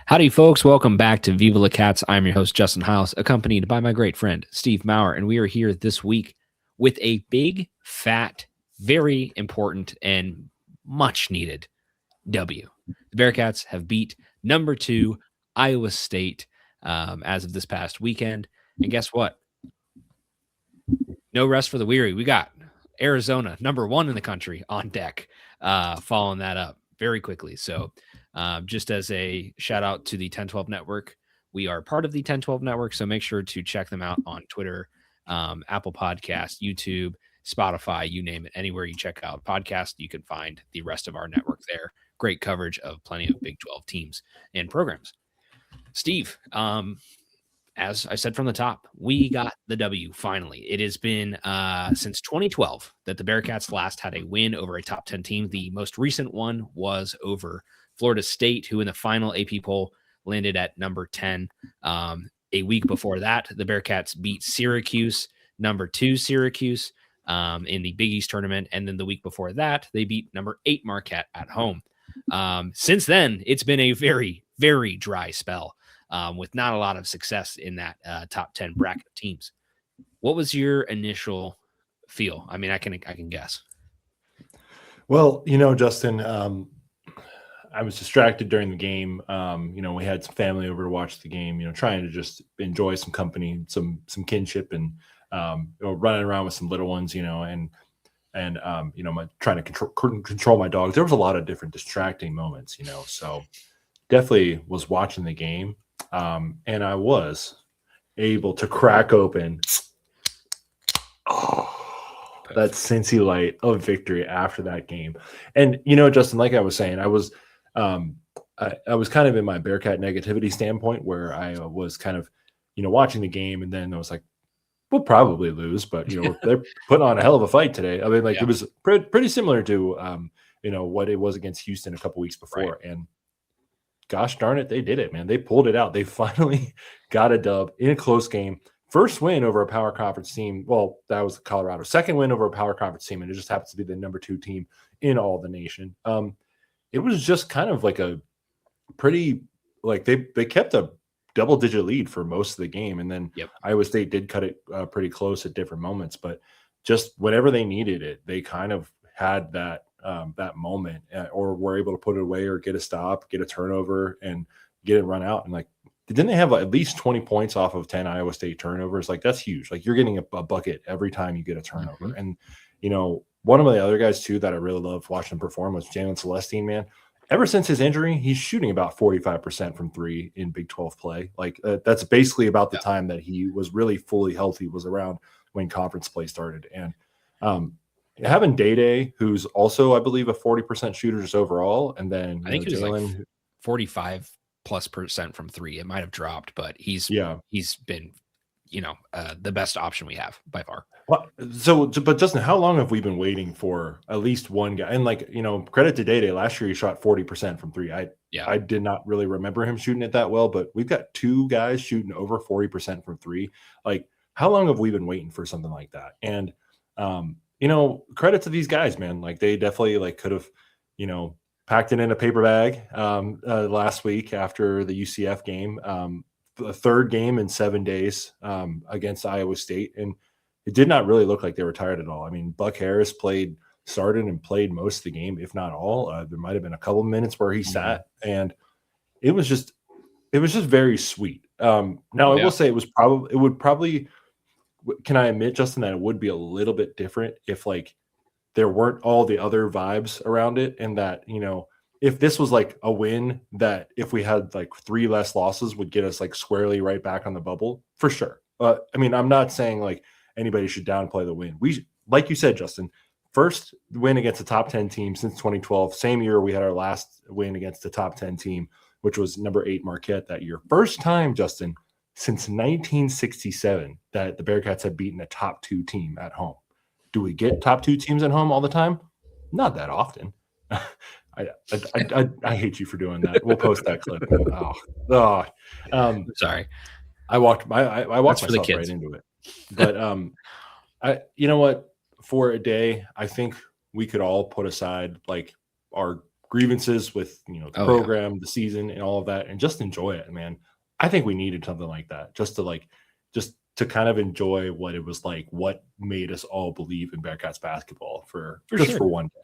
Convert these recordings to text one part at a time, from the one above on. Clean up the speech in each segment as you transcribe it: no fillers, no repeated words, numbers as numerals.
Howdy, folks. Welcome back to Viva La Cats. I'm your host, Justin Hiles, accompanied by my great friend, Steve Maurer. And we are here this week with a big, fat, very important, and much needed W. The Bearcats have beat number 2 Iowa State as of this past weekend. And guess what? No rest for the weary. We got Arizona, number 1 in the country, on deck, following that up very quickly. So just as a shout out to the 1012 Network, we are part of the 1012 Network, so make sure to check them out on Twitter, Apple Podcast, YouTube, Spotify, you name it. Anywhere you check out podcast, you can find the rest of our network there. Great coverage of plenty of Big 12 teams and programs. Steve, as I said from the top, we got the W finally. It has been since 2012 that the Bearcats last had a win over a top 10 team. The most recent one was over Florida State, who in the final AP poll landed at number 10. A week before that, the Bearcats beat Syracuse, number 2 Syracuse, in the Big East tournament. And then the week before that, they beat number 8 Marquette at home. Since then, it's been a very, very dry spell. With not a lot of success in that top 10 bracket of teams. What was your initial feel? I mean, I can guess. Well, Justin, I was distracted during the game. We had some family over to watch the game, trying to just enjoy some company, some kinship, and running around with some little ones, and trying to control my dogs. There was a lot of different distracting moments, so definitely was watching the game. And I was able to crack open that Cincy light of victory after that game. And, Justin, like I was saying, I was kind of in my Bearcat negativity standpoint where I was kind of, watching the game. And then I was like, we'll probably lose, but, they're putting on a hell of a fight today. I mean, It was pretty similar to, what it was against Houston a couple weeks before. Right. And gosh darn it, they did it, man. They pulled it out. They finally got a dub in a close game. First win over a power conference team. Well, that was Colorado. Second win over a power conference team, and it just happens to be the number 2 team in all the nation. It was just kind of like a pretty, they kept a double-digit lead for most of the game, and then Iowa State did cut it pretty close at different moments. But just whenever they needed it, they kind of had that moment, or were able to put it away or get a stop, get a turnover, and get it run out. And didn't they have at least 20 points off of 10 Iowa State turnovers? That's huge. You're getting a bucket every time you get a turnover. Mm-hmm. And, one of the other guys too that I really loved watching perform was Jalen Celestine, man. Ever since his injury, he's shooting about 45% from 3 in Big 12 play. That's basically about the time that he was really fully healthy, was around when conference play started. And, having Day, who's also, I believe, a 40% shooter just overall, and then I think he was 45+% from 3. It might have dropped, but he's been, the best option we have by far. Well, but Justin, how long have we been waiting for at least one guy? And credit to Day. Last year he shot 40% from 3. I did not really remember him shooting it that well, but we've got 2 guys shooting over 40% from 3. How long have we been waiting for something like that? And credit to these guys, man. They definitely could have, packed it in a paper bag last week after the UCF game, the third game in 7 days against Iowa State. And it did not really look like they were tired at all. I mean, Buck Harris started and played most of the game, if not all. There might've been a couple of minutes where he sat, and it was just very sweet. Now I will say can I admit, Justin, that it would be a little bit different if there weren't all the other vibes around it, and that, if this was a win that if we had 3 less losses would get us squarely right back on the bubble, for sure. I mean, I'm not saying anybody should downplay the win. Like you said, Justin, first win against a top 10 team since 2012. Same year we had our last win against the top 10 team, which was number 8 Marquette that year. First time, Justin, since 1967 that the Bearcats have beaten a top 2 team at home. Do we get top 2 teams at home all the time? Not that often. I hate you for doing that. We'll post that clip. Sorry. I walked myself right into it. But you know what? For a day, I think we could all put aside our grievances with the Oh yeah, program, the season, and all of that, and just enjoy it, man. I think we needed something like that just to kind of enjoy what it was like, what made us all believe in Bearcats basketball for for just sure. for one day.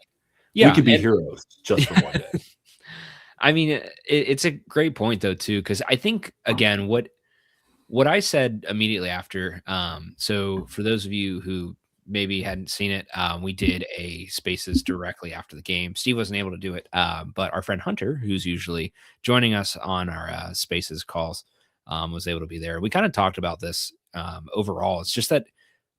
We Yeah, could be heroes just for one day. I mean, it's a great point though too, because I think again, what I said immediately after. So for those of you who maybe hadn't seen it, we did a Spaces directly after the game. Steve wasn't able to do it, but our friend Hunter, who's usually joining us on our Spaces calls, was able to be there. We kind of talked about this overall. It's just that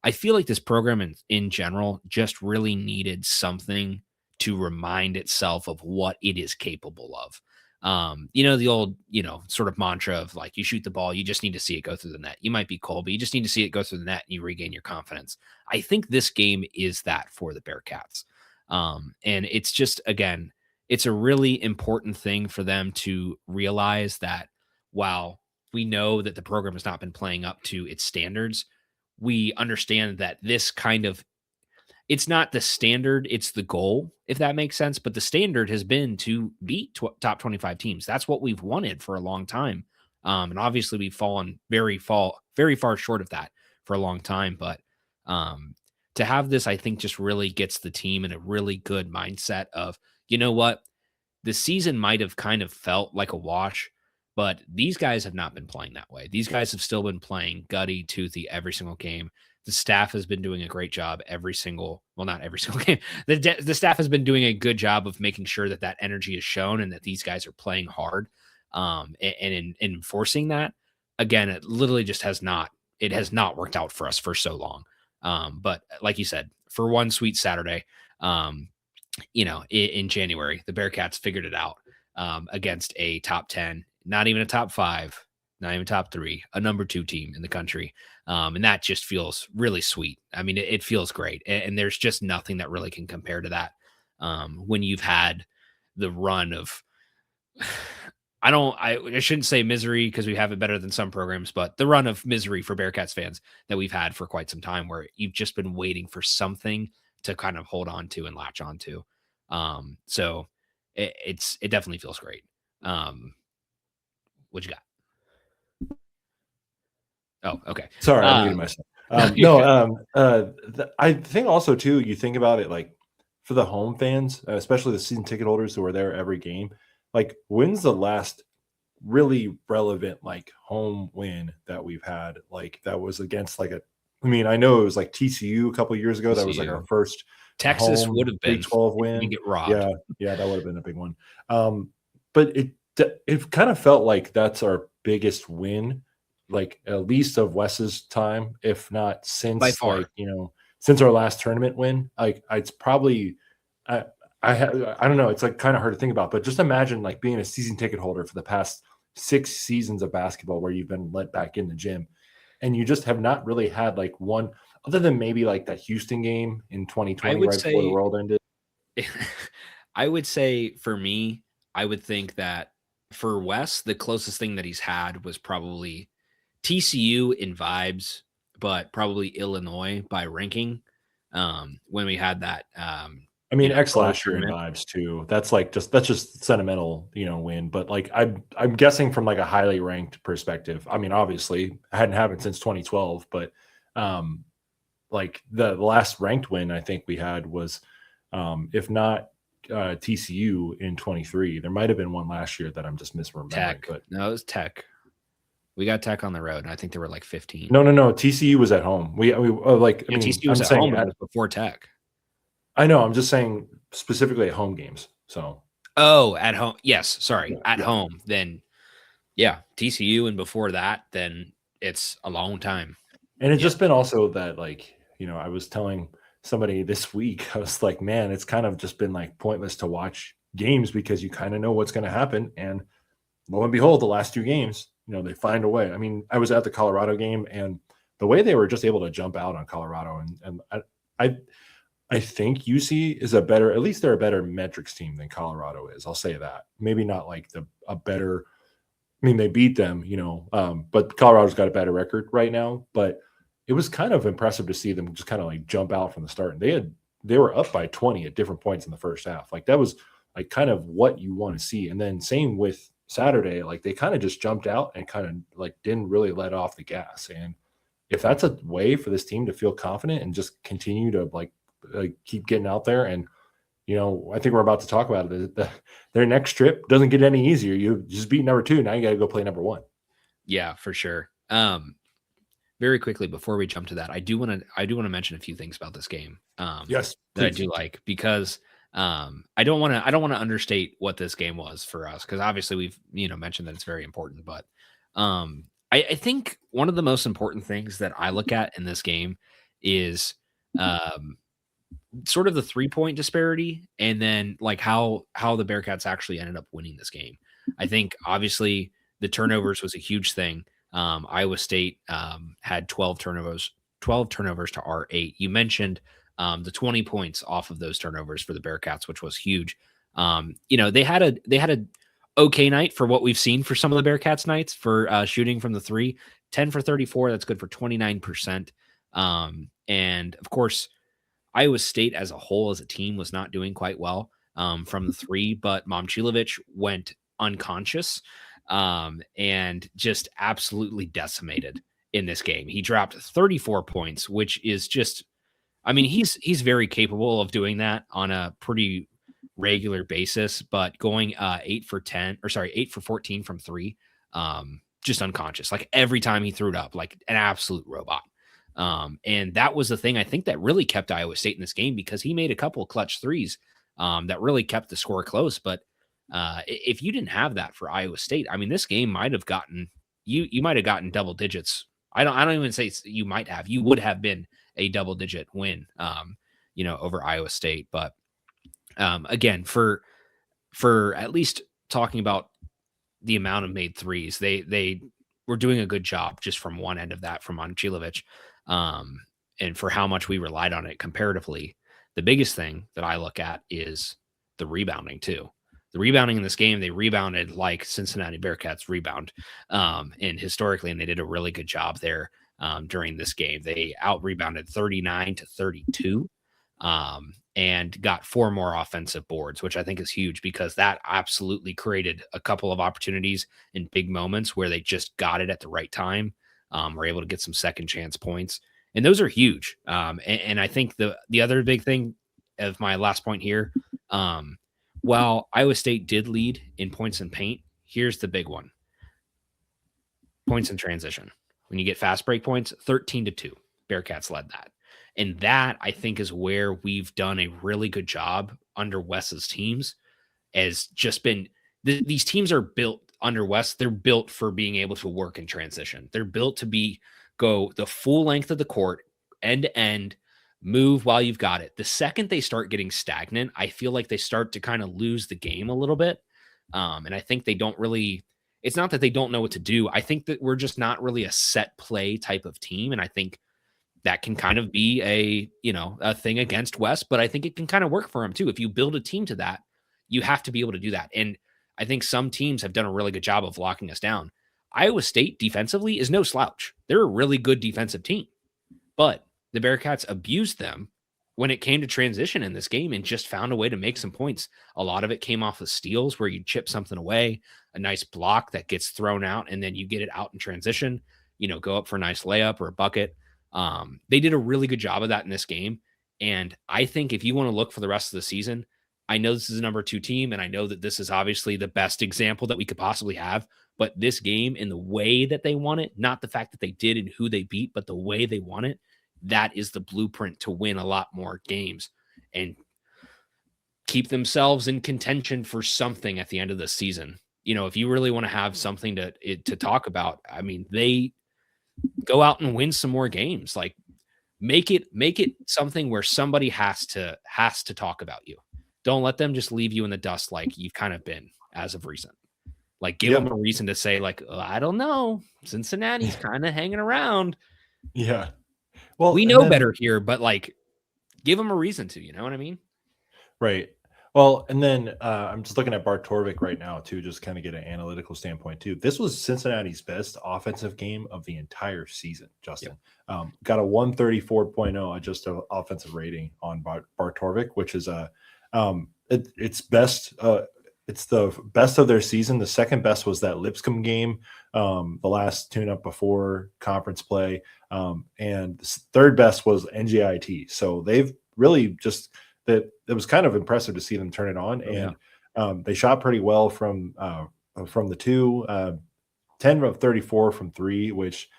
I feel like this program in general just really needed something to remind itself of what it is capable of. The old, sort of mantra of like, you shoot the ball, you just need to see it go through the net. You might be cold, but you just need to see it go through the net and you regain your confidence. I think this game is that for the Bearcats. And it's just, again, it's a really important thing for them to realize that while we know that the program has not been playing up to its standards, we understand that this kind of it's not the standard, it's the goal, if that makes sense. But the standard has been to beat top 25 teams. That's what we've wanted for a long time. And obviously we've fallen very far short of that for a long time. But to have this, I think just really gets the team in a really good mindset of, you know what, the season might have kind of felt like a wash, but these guys have not been playing that way. These guys have still been playing gutty, toothy every single game. The staff has been doing a great job not every single game. The staff has been doing a good job of making sure that that energy is shown and that these guys are playing hard. And in enforcing that, again, it literally just it has not worked out for us for so long. But like you said, for one sweet Saturday, in January, the Bearcats figured it out against a top 10, not even a top 5, not even top 3, a number 2 team in the country. And that just feels really sweet. I mean, it feels great. And there's just nothing that really can compare to that. When you've had the run of, I shouldn't say misery because we have it better than some programs, but the run of misery for Bearcats fans that we've had for quite some time, where you've just been waiting for something to kind of hold on to and latch on to. So it definitely feels great. What you got? Oh, okay. Sorry, I muted myself. I think also too, you think about it like for the home fans, especially the season ticket holders who are there every game. Like, when's the last really relevant like home win that we've had? Like that was against like I know it was like TCU a couple of years ago. That was like our first Texas home would have been Big 12 win. Get robbed. Yeah, that would have been a big one. But it kind of felt like that's our biggest win, like at least of Wes's time, if not since By far. like since our last tournament win. Like it's probably I don't know. It's like kind of hard to think about, but just imagine like being a season ticket holder for the past 6 seasons of basketball where you've been let back in the gym, and you just have not really had like one, other than maybe like that Houston game in 2020 right before the world ended. I would say for me, I would think that for Wes, the closest thing that he's had was probably TCU in vibes, but probably Illinois by ranking. When we had that, X last year in vibes too. That's just sentimental, win. But like I'm guessing from like a highly ranked perspective. I mean, obviously, it hadn't happened since 2012, but like the last ranked win I think we had was, if not TCU in 23. There might have been one last year that I'm just misremembering. Tech. But no, it was Tech. We got Tech on the road, and I think there were like 15. No. TCU was at home. TCU was at home, but it was before Tech. I know. I'm just saying specifically at home games. So. Oh, at home. Yes. Sorry. At home. Then, yeah, TCU, and before that, then it's a long time. And it's just been also that, like, I was telling somebody this week, I was like, man, it's kind of just been like pointless to watch games because you kind of know what's going to happen. And lo and behold, the last 2 games, they find a way. I mean, I was at the Colorado game, and the way they were just able to jump out on Colorado, and I think UC is at least they're a better metrics team than Colorado is. I'll say that. Maybe not like a better. I mean, they beat them, but Colorado's got a better record right now. But it was kind of impressive to see them just kind of like jump out from the start. And they were up by 20 at different points in the first half. Like that was like kind of what you want to see. And then same with Saturday, like they kind of just jumped out and kind of like didn't really let off the gas. And if that's a way for this team to feel confident and just continue to like keep getting out there, and I think we're about to talk about it. Their next trip doesn't get any easier. You just beat number 2. Now you got to go play number 1. Yeah, for sure. Very quickly before we jump to that, I do want to mention a few things about this game. Yes, that I do like, because I don't want to understate what this game was for us, because obviously we've mentioned that it's very important, but I think one of the most important things that I look at in this game is sort of the 3-point disparity, and then like how the Bearcats actually ended up winning this game. I think obviously the turnovers was a huge thing. Iowa State had 12 turnovers to our 8. You mentioned the 20 points off of those turnovers for the Bearcats, which was huge. They had a okay night for what we've seen for some of the Bearcats nights for shooting from the 3. 10 for 34. That's good for 29%. And of course, Iowa State as a whole, as a team, was not doing quite well from the 3, but Momcilovic went unconscious and just absolutely decimated in this game. He dropped 34 points, which is just, I mean, he's very capable of doing that on a pretty regular basis, but going 8 for 14 from 3, just unconscious. Like every time he threw it up, like an absolute robot. And that was the thing I think that really kept Iowa State in this game, because he made a couple of clutch threes that really kept the score close. But if you didn't have that for Iowa State, I mean, this game might have gotten you might have gotten double digits. I don't even say you might have. You would have been a double digit win, over Iowa State. But again, for at least talking about the amount of made threes, they were doing a good job just from one end of that, from Momcilovic. And for how much we relied on it comparatively. The biggest thing that I look at is the rebounding too. The rebounding in this game, they rebounded like Cincinnati Bearcats rebound, and historically, and they did a really good job there during this game. They out rebounded 39 to 32, and got 4 more offensive boards, which I think is huge, because that absolutely created a couple of opportunities in big moments where they just got it at the right time. Were able to get some second chance points, and those are huge. And I think the other big thing of my last point here, while Iowa State did lead in points and paint, here's the big one: points in transition. When you get fast break points, 13-2, Bearcats led that. And that, I think, is where we've done a really good job under Wes's teams. Has just been these teams are built under Wes. They're built for being able to work in transition. They're built to go the full length of the court, end to end, move while you've got it. The second they start getting stagnant, I feel like they start to kind of lose the game a little bit. And I think they don't really, it's not that they don't know what to do. I think that we're just not really a set play type of team. And I think that can kind of be a thing against Wes, but I think it can kind of work for him too. If you build a team to that, you have to be able to do that. And I think some teams have done a really good job of locking us down. Iowa State defensively is no slouch. They're a really good defensive team, but the Bearcats abused them when it came to transition in this game and just found a way to make some points. A lot of it came off of steals where you chip something away, a nice block that gets thrown out, and then you get it out in transition, go up for a nice layup or a bucket. They did a really good job of that in this game. And I think if you want to look for the rest of the season, I know this is a number 2 team, and I know that this is obviously the best example that we could possibly have, but this game and the way that they won it, not the fact that they did and who they beat, but the way they won it, that is the blueprint to win a lot more games and keep themselves in contention for something at the end of the season. If you really want to have something to talk about, I mean, they go out and win some more games. Like make it something where somebody has to talk about you. Don't let them just leave you in the dust like you've kind of been as of recent. Like give them a reason to say like, I don't know, Cincinnati's kind of hanging around. Yeah. Well, we know better here, but like give them a reason to, you know what I mean? Right. Well, and then I'm just looking at Bart Torvik right now too, just kind of get an analytical standpoint too. This was Cincinnati's best offensive game of the entire season, Justin. Yep. Got a 134.0 adjusted offensive rating on Bart Torvik, which is it's best. It's the best of their season. The second best was that Lipscomb game, the last tune-up before conference play, and the third best was NJIT. So they've really just that. It was kind of impressive to see them turn it on, and they shot pretty well from the two, 10 of 34 from three. Which,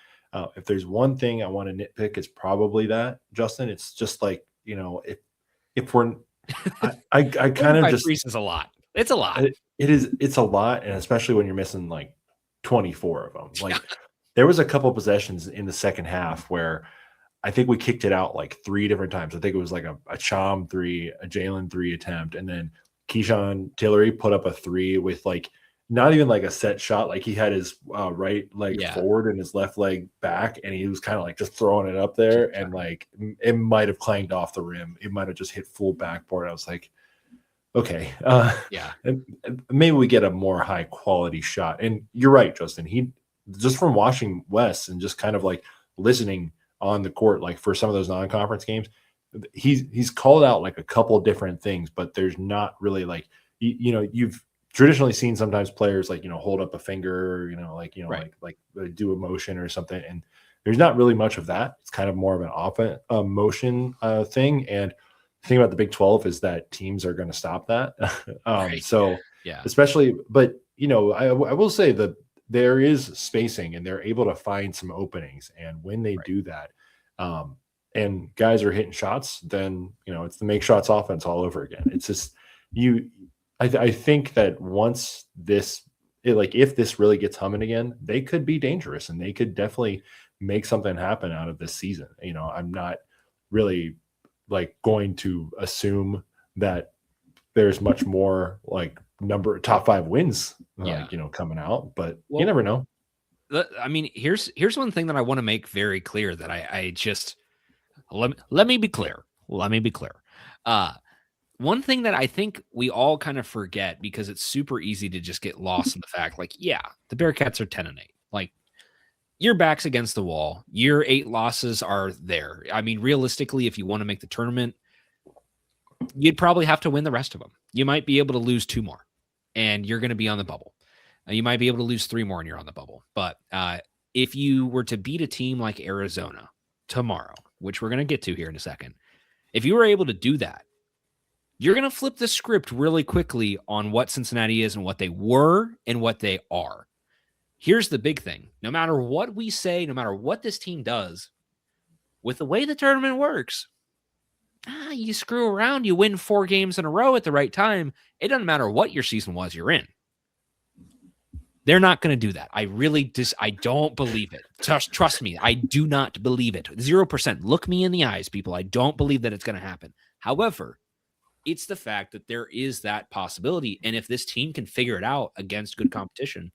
if there's one thing I want to nitpick, it's probably that, Justin. It's just like, if we're I kind of just is a lot. It's a lot. It's a lot, and especially when you're missing like 24 of them. Like there was a couple of possessions in the second half where I think we kicked it out like three different times. I think it was like a Chom three, a Jalen three attempt, and then Keyshawn Tillery put up a three with like not even like a set shot. Like he had his right leg forward and his left leg back, and he was kind of like just throwing it up there, and like it might have clanged off the rim. It might have just hit full backboard. I was like, okay, maybe we get a more high quality shot. And you're right, Justin. He just from watching Wes and just kind of like listening on the court, like for some of those non-conference games, he's called out like a couple different things, but there's not really like you've traditionally seen sometimes players like hold up a finger, like do a motion or something, and there's not really much of that. It's kind of more of an offense motion thing. And the thing about the Big 12 is that teams are going to stop that. So especially, but I will say that there is spacing and they're able to find some openings, and when they do that, and guys are hitting shots, then it's the make shots offense all over again. It's just I think that once if this really gets humming again, they could be dangerous and they could definitely make something happen out of this season. I'm not really like going to assume that there's much more like top 5 wins, coming out, but you never know. I mean, here's one thing that I want to make very clear that I just let me be clear. Let me be clear. One thing that I think we all kind of forget, because it's super easy to just get lost in the fact, like, the Bearcats are 10-8. Like, your back's against the wall. Your 8 losses are there. I mean, realistically, if you want to make the tournament, you'd probably have to win the rest of them. You might be able to lose 2 more, and you're going to be on the bubble. You might be able to lose 3 more, and you're on the bubble. But if you were to beat a team like Arizona tomorrow, which we're going to get to here in a second, if you were able to do that, you're going to flip the script really quickly on what Cincinnati is and what they were and what they are. Here's the big thing. No matter what we say, no matter what this team does, with the way the tournament works, you screw around, you win 4 games in a row at the right time. It doesn't matter what your season was you're in. They're not going to do that. I don't believe it. Trust me, I do not believe it. 0%. Look me in the eyes, people. I don't believe that it's going to happen. However, it's the fact that there is that possibility. And if this team can figure it out against good competition,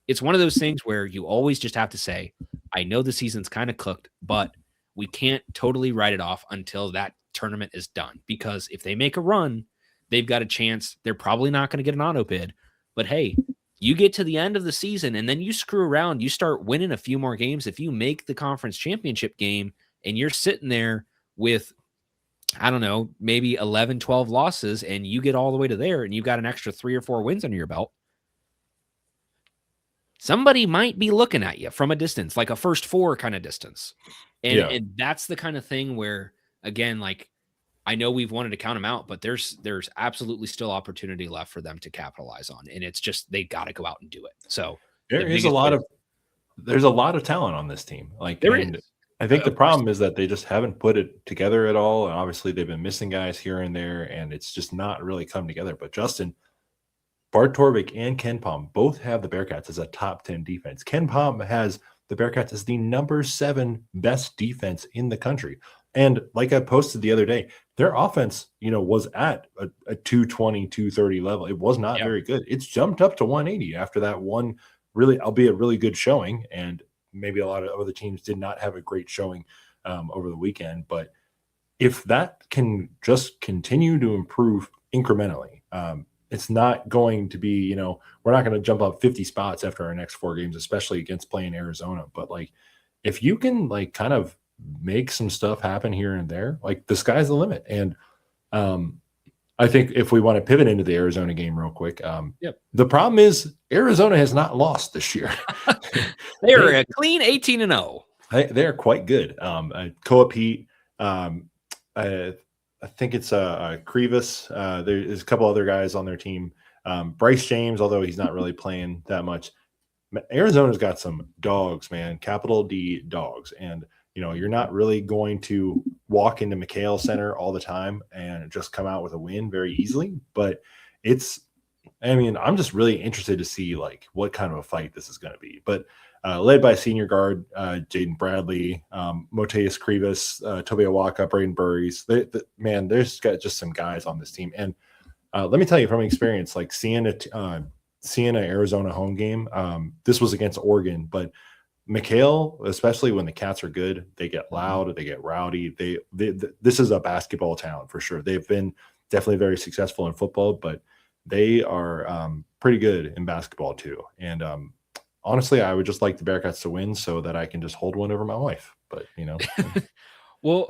it's one of those things where you always just have to say, I know the season's kind of cooked, but we can't totally write it off until that tournament is done. Because if they make a run, they've got a chance. They're probably not going to get an auto bid. But hey, you get to the end of the season and then you screw around, you start winning a few more games. If you make the conference championship game and you're sitting there with, I don't know, maybe 11, 12 losses, and you get all the way to there and you've got an extra 3 or 4 wins under your belt, somebody might be looking at you from a distance, like a first 4 kind of distance. And that's the kind of thing where, again, like, I know we've wanted to count them out, but there's absolutely still opportunity left for them to capitalize on. And it's just, they got to go out and do it. So there's a lot of talent on this team. Like, there is. I think the problem is that they just haven't put it together at all. And obviously they've been missing guys here and there, and it's just not really come together. But Justin, Bart Torvik and Ken Palm both have the Bearcats as a top 10 defense. Ken Palm has the Bearcats as the number 7 best defense in the country. And like I posted the other day, their offense, was at a 220, 230 level. It was not very good. It's jumped up to 180 after that one albeit really good showing. And maybe a lot of other teams did not have a great showing over the weekend. But if that can just continue to improve incrementally, it's not going to be, we're not going to jump up 50 spots after our next 4 games, especially against playing Arizona. But like, if you can like kind of make some stuff happen here and there, like the sky's the limit. And I think if we want to pivot into the Arizona game real quick, Yep. the problem is Arizona has not lost this year. They are a clean 18-0. They are quite good. Koa Pete, I think it's Krivas. There's a couple other guys on their team. Bryce James, although he's not really playing that much. Arizona's got some dogs, man. Capital D dogs. And, you're not really going to walk into McHale Center all the time and just come out with a win very easily. But I'm just really interested to see like what kind of a fight this is going to be. But led by senior guard Jaden Bradley, Moteus Krivas, Toby Awaka, Braden Burries. There's got just some guys on this team. And let me tell you from experience, like seeing an Arizona home game, this was against Oregon, but McHale, especially when the Cats are good, they get loud, they get rowdy. This is a basketball town for sure. They've been definitely very successful in football, but they are pretty good in basketball too. And honestly, I would just like the Bearcats to win so that I can just hold one over my wife. But well,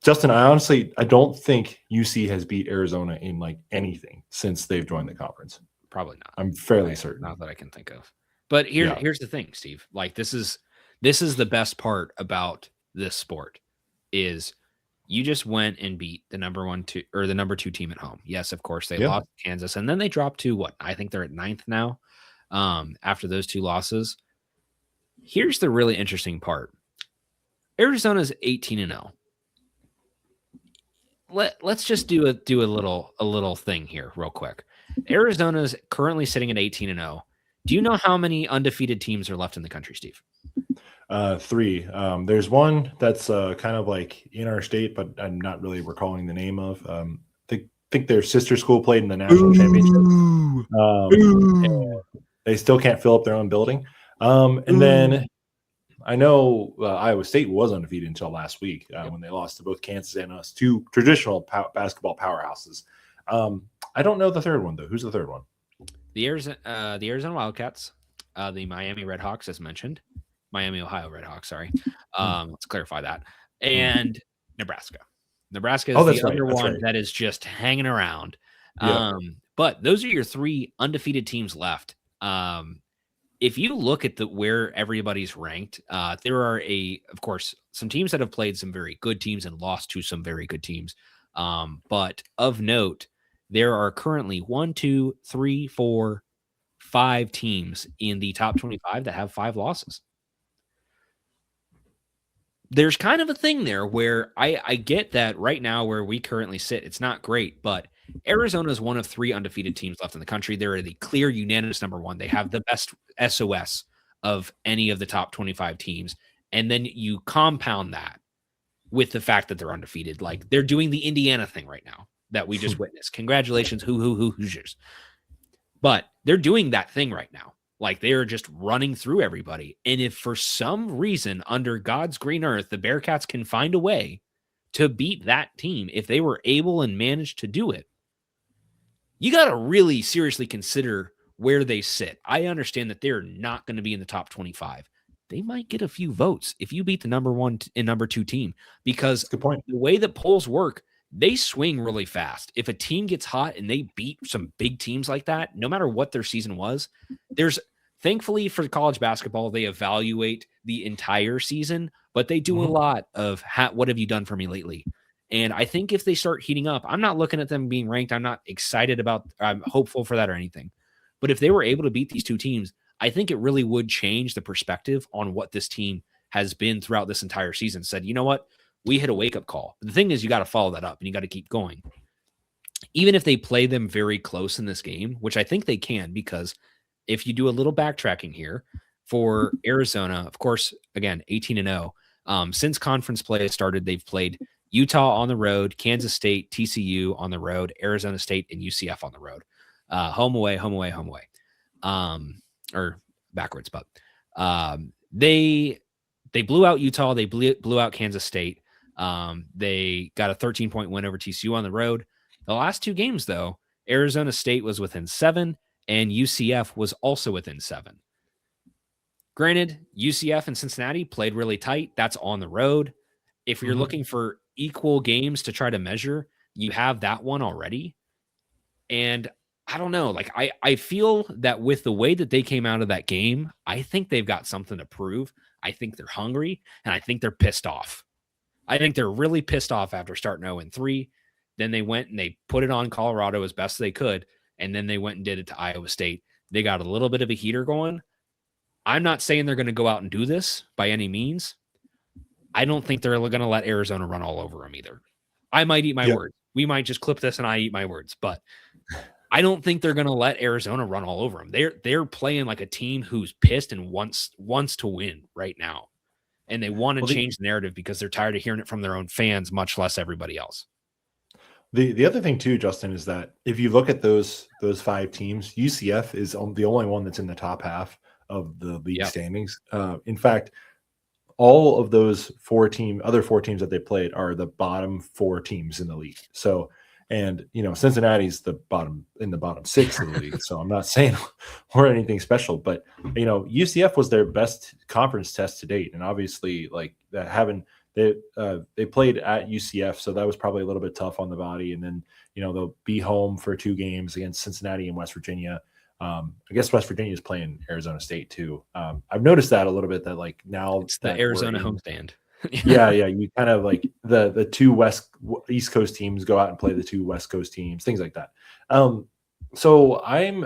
Justin, I don't think UC has beat Arizona in like anything since they've joined the conference. Probably not. I'm fairly certain. Not that I can think of. But here's the thing, Steve. Like this is the best part about this sport is you just went and beat the number 2 team at home. Yes, of course they lost to Kansas, and then they dropped to what? I think they're at 9th now. After those 2 losses. Here's the really interesting part. Arizona's 18-0. Let's just do a little thing here real quick. Arizona's currently sitting at 18-0. Do you know how many undefeated teams are left in the country, Steve? 3. There's one that's kind of like in our state, but I'm not really recalling the name of. Think their sister school played in the national championship. They still can't fill up their own building. And then I know Iowa State was undefeated until last week when they lost to both Kansas and us, 2 traditional basketball powerhouses. I don't know the third one, though. Who's the third one? The Arizona Wildcats, the Miami Redhawks, as mentioned. Miami, Ohio Redhawks, sorry. Let's clarify that. And Nebraska. Nebraska is the other one that is just hanging around. But those are your 3 undefeated teams left. If you look at where everybody's ranked, there are of course, some teams that have played some very good teams and lost to some very good teams. But of note, there are currently 1, 2, 3, 4, 5 teams in the top 25 that have 5 losses. There's kind of a thing there where I get that right now where we currently sit, it's not great, but Arizona is one of 3 undefeated teams left in the country. They're the clear unanimous number 1. They have the best SOS of any of the top 25 teams. And then you compound that with the fact that they're undefeated. Like they're doing the Indiana thing right now that we just witnessed. Congratulations, Hoosiers. But they're doing that thing right now. Like they are just running through everybody. And if for some reason under God's green earth, the Bearcats can find a way to beat that team, if they were able and managed to do it, you got to really seriously consider where they sit. I understand that they're not going to be in the top 25. They might get a few votes if you beat the number 1 and number 2 team, because good point. The way that polls work, they swing really fast. If a team gets hot and they beat some big teams like that, no matter what their season was, thankfully for college basketball, they evaluate the entire season, but they do a lot of what have you done for me lately? And I think if they start heating up, I'm not looking at them being ranked. I'm not excited I'm hopeful for that or anything. But if they were able to beat these 2 teams, I think it really would change the perspective on what this team has been throughout this entire season. Said, you know what? We hit a wake-up call. The thing is, you got to follow that up and you got to keep going. Even if they play them very close in this game, which I think they can, because if you do a little backtracking here for Arizona, of course, again, 18-0. Since conference play started, they've played Utah on the road, Kansas State, TCU on the road, Arizona State, and UCF on the road. Home away, home away, home away. Or backwards, but they blew out Utah. They blew out Kansas State. They got a 13-point win over TCU on the road. The last 2 games, though, Arizona State was within 7, and UCF was also within 7. Granted, UCF and Cincinnati played really tight. That's on the road. If you're looking for equal games to try to measure, you have that one already. And I don't know. Like I feel that with the way that they came out of that game, I think they've got something to prove. I think they're hungry and I think they're pissed off. I think they're really pissed off after starting 0-3. Then they went and they put it on Colorado as best they could. And then they went and did it to Iowa State. They got a little bit of a heater going. I'm not saying they're going to go out and do this by any means. I don't think they're going to let Arizona run all over them either. I might eat my words. We might just clip this and I eat my words, but I don't think they're going to let Arizona run all over them. They're playing like a team who's pissed and wants to win right now. And they want to change the narrative because they're tired of hearing it from their own fans, much less everybody else. The other thing too, Justin, is that if you look at those 5 teams, UCF is the only one that's in the top half of the league standings. In fact, all of those other four teams that they played are the bottom 4 teams in the league. So, and Cincinnati's in the bottom 6 of the league. So I'm not saying we're anything special, but UCF was their best conference test to date, and obviously like that they played at UCF, so that was probably a little bit tough on the body. And then they'll be home for 2 games against Cincinnati and West Virginia. I guess West Virginia is playing Arizona State too. I've noticed that a little bit, that like now it's the Arizona homestand. yeah, you kind of like the 2 East Coast teams go out and play the 2 West Coast teams, things like that. So I'm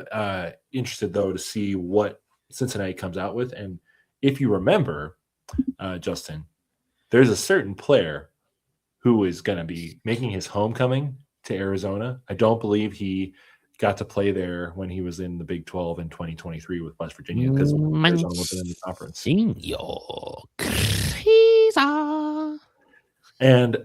interested though to see what Cincinnati comes out with. And if you remember, Justin, there's a certain player who is going to be making his homecoming to Arizona. I don't believe he got to play there when he was in the Big 12 in 2023 with West Virginia because Arizona wasn't in the conference. And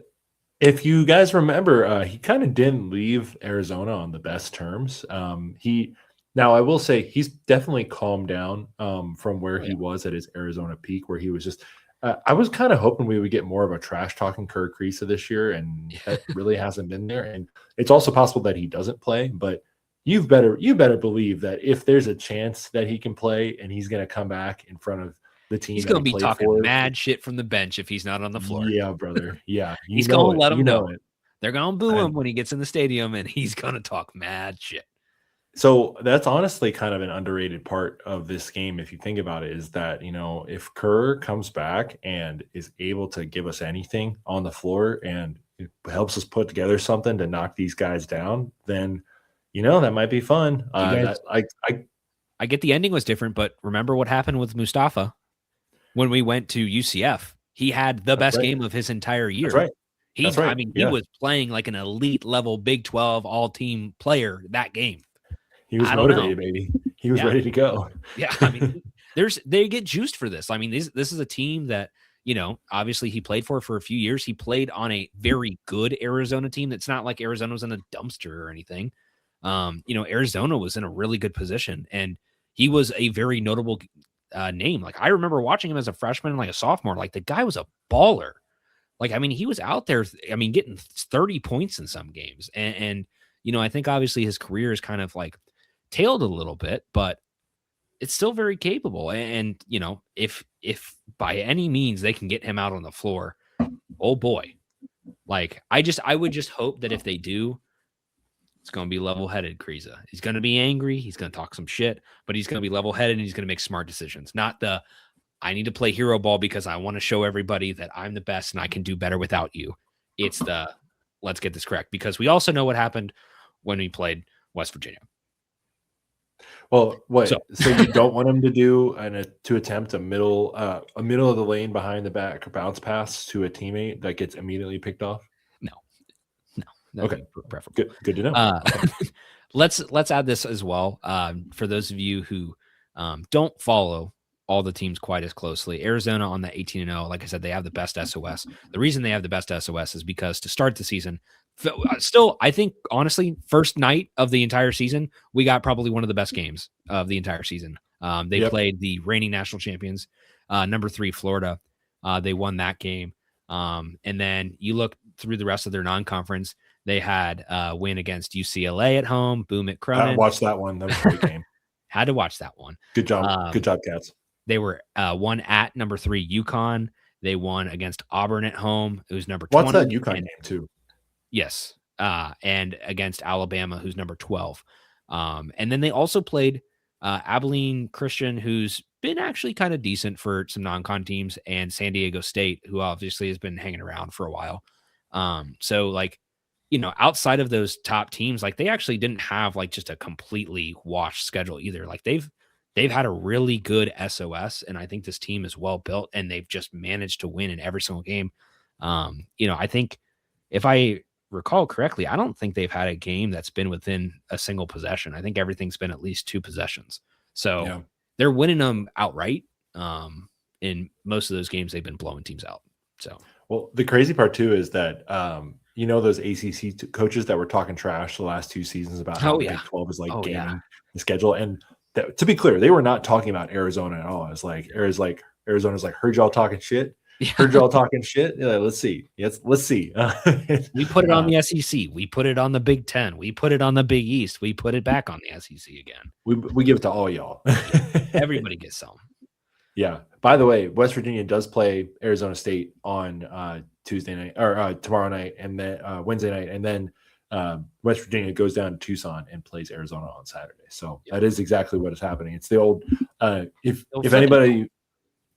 if you guys remember, he kind of didn't leave Arizona on the best terms. Now I will say he's definitely calmed down from where he was at his Arizona peak, where he was just. I was kind of hoping we would get more of a trash talking Kerr Kriisa this year, and that really hasn't been there. And it's also possible that he doesn't play, but you better believe that if there's a chance that he can play and he's going to come back in front of the team, he's going to be talking mad shit from the bench if he's not on the floor. Yeah, brother. Yeah, he's going to let him know it. They're going to boo him when he gets in the stadium, and he's going to talk mad shit. So that's honestly kind of an underrated part of this game, if you think about it, is that, if Kerr comes back and is able to give us anything on the floor and it helps us put together something to knock these guys down, then, that might be fun. I get the ending was different, but remember what happened with Mustafa when we went to UCF? He had the best game of his entire year. That's right. He was playing like an elite level Big 12 all-team player that game. He was motivated, baby. He was ready to go. Yeah, they get juiced for this. This is a team that, obviously he played for a few years. He played on a very good Arizona team. It's not like Arizona was in a dumpster or anything. Arizona was in a really good position, and he was a very notable name. Like, I remember watching him as a freshman and like a sophomore. Like, the guy was a baller. Like, he was out there, getting 30 points in some games. And I think obviously his career is kind of like tailed a little bit, but it's still very capable. And if by any means they can get him out on the floor, oh boy. Like, I would just hope that if they do, it's going to be level-headed Kriisa. He's going to be angry. He's going to talk some shit, but he's going to be level-headed and he's going to make smart decisions. Not I need to play hero ball because I want to show everybody that I'm the best and I can do better without you. It's let's get this correct, because we also know what happened when we played West Virginia. Well, so you don't want him to do to attempt a middle of the lane behind the back bounce pass to a teammate that gets immediately picked off? No. Okay, preferable. Good to know. Okay. Let's add this as well. For those of you who don't follow all the teams quite as closely, Arizona on that 18-0, like I said, they have the best SOS. The reason they have the best SOS is because to start the season, still, I think, honestly, first night of the entire season, we got probably one of the best games of the entire season. They played the reigning national champions, number 3 Florida. They won that game. And then you look through the rest of their non-conference, they had a win against UCLA at home. Boom at Cronin. Watch that one. That was a great game. Had to watch that one. Good job. Good job, Cats. They were won at number 3 UConn. They won against Auburn at home. It was number 20. What's that UConn game too? Yes. and against Alabama, who's number 12. And then they also played Abilene Christian, who's been actually kind of decent for some non-con teams, and San Diego State, who obviously has been hanging around for a while. So like, outside of those top teams, like they actually didn't have like just a completely washed schedule either. Like they've had a really good SOS, and I think this team is well built, and they've just managed to win in every single game. I think if I recall correctly, I don't think they've had a game that's been within a single possession. I think everything's been at least 2 possessions. So they're winning them outright. In most of those games, they've been blowing teams out. So, well, the crazy part too is that those ACC coaches that were talking trash the last 2 seasons about how the Big 12 is like gaming the schedule, and to be clear, they were not talking about Arizona at all. It's like Arizona's like, heard y'all talking shit. Yeah. Heard y'all talking shit. Yeah, let's see. Yes, let's see. We put it on the SEC. We put it on the Big 10. We put it on the Big East. We put it back on the SEC again. We give it to all y'all. Everybody gets some. Yeah. By the way, West Virginia does play Arizona State on Tuesday night or tomorrow night, and then Wednesday night, and then West Virginia goes down to Tucson and plays Arizona on Saturday. So that is exactly what is happening. It's the old if anybody.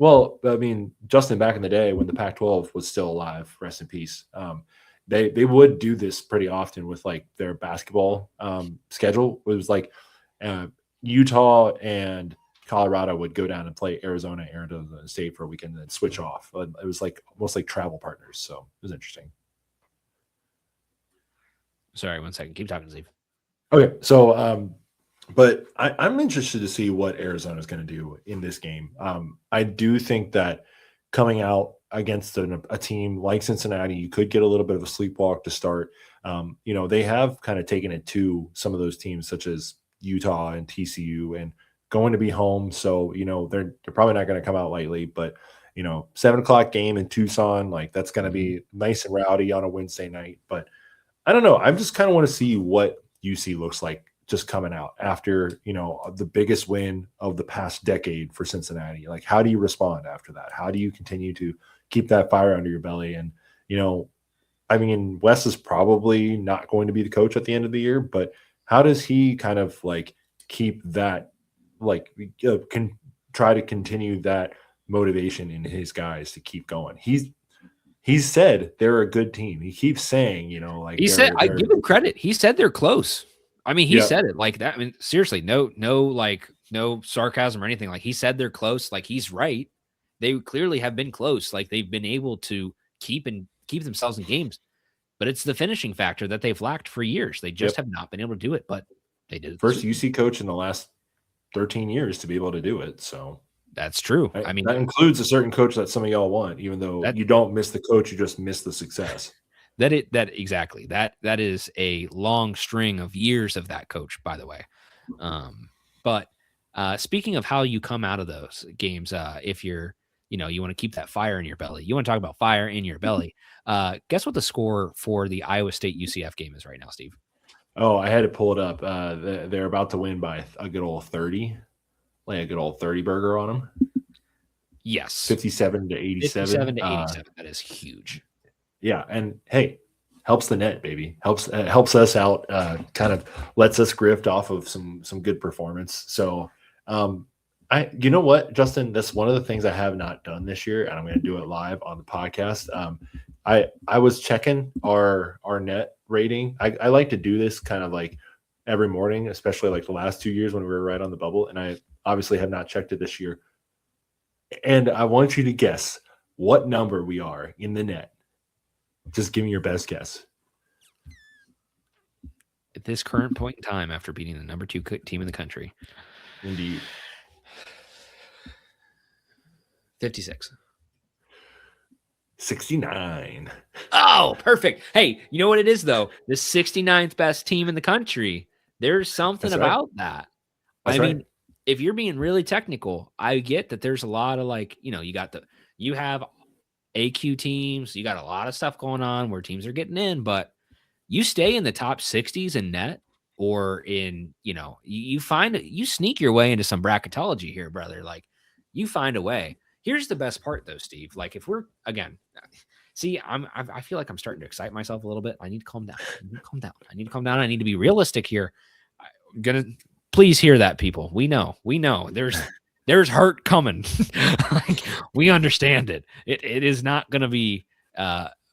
Well, I mean, Justin, back in the day when the Pac-12 was still alive, rest in peace, they would do this pretty often with like their basketball schedule. It was like Utah and Colorado would go down and play Arizona State for a weekend and then switch off. It was like almost like travel partners. So it was interesting. Sorry, 1 second. Keep talking, Steve. Okay, so but I'm interested to see what Arizona is going to do in this game. I do think that coming out against a team like Cincinnati, you could get a little bit of a sleepwalk to start. They have kind of taken it to some of those teams such as Utah and TCU and going to be home. So, they're probably not going to come out lightly, but 7:00 game in Tucson, like that's going to be nice and rowdy on a Wednesday night. But I don't know. I just kind of want to see what UC looks like just coming out after, the biggest win of the past decade for Cincinnati. Like, how do you respond after that? How do you continue to keep that fire under your belly? And, Wes is probably not going to be the coach at the end of the year, but how does he kind of like keep that, can try to continue that motivation in his guys to keep going? He's said they're a good team. He keeps saying, he said, I give him credit. He said they're close. I mean, he said it like that. I mean, seriously, no sarcasm or anything. Like he said they're close. Like he's right. They clearly have been close. Like they've been able to keep themselves in games, but it's the finishing factor that they've lacked for years. They just have not been able to do it, but they did. First UC coach in the last 13 years to be able to do it. So that's true. I mean, that includes a certain coach that some of y'all want, even though you don't miss the coach, you just miss the success. Exactly. That is a long string of years of that coach, by the way. But speaking of how you come out of those games, if you're, you want to keep that fire in your belly, you want to talk about fire in your belly. Guess what the score for the Iowa State UCF game is right now, Steve? Oh, I had to pull it up. They're about to win by a good old 30, like a good old 30 burger on them. Yes. 57 to 87. 57 to 87. That is huge. Yeah, and hey, helps the net, baby. Helps us out. Kind of lets us grift off of some good performance. So, you know what, Justin? That's one of the things I have not done this year, and I'm going to do it live on the podcast. I was checking our net rating. I like to do this kind of like every morning, especially like the last 2 years when we were right on the bubble, and I obviously have not checked it this year. And I want you to guess what number we are in the net. Just give me your best guess. At this current point in time, after beating the number 2 team in the country. Indeed. 56. 69. Oh, perfect. Hey, you know what it is, though? The 69th best team in the country. There's something about that. I mean, if you're being really technical, I get that there's a lot of like, you have AQ teams, you got a lot of stuff going on where teams are getting in, but you stay in the top 60s in net or in, you sneak your way into some bracketology here, brother. Like you find a way. Here's the best part though, Steve. Like if we're, again, See, I feel like I'm starting to excite myself a little bit. I need to calm down. I need to calm down. I need to calm down. I need to be realistic here. I'm gonna please hear that, people. We know. There's hurt coming. Like, we understand it. It is not gonna be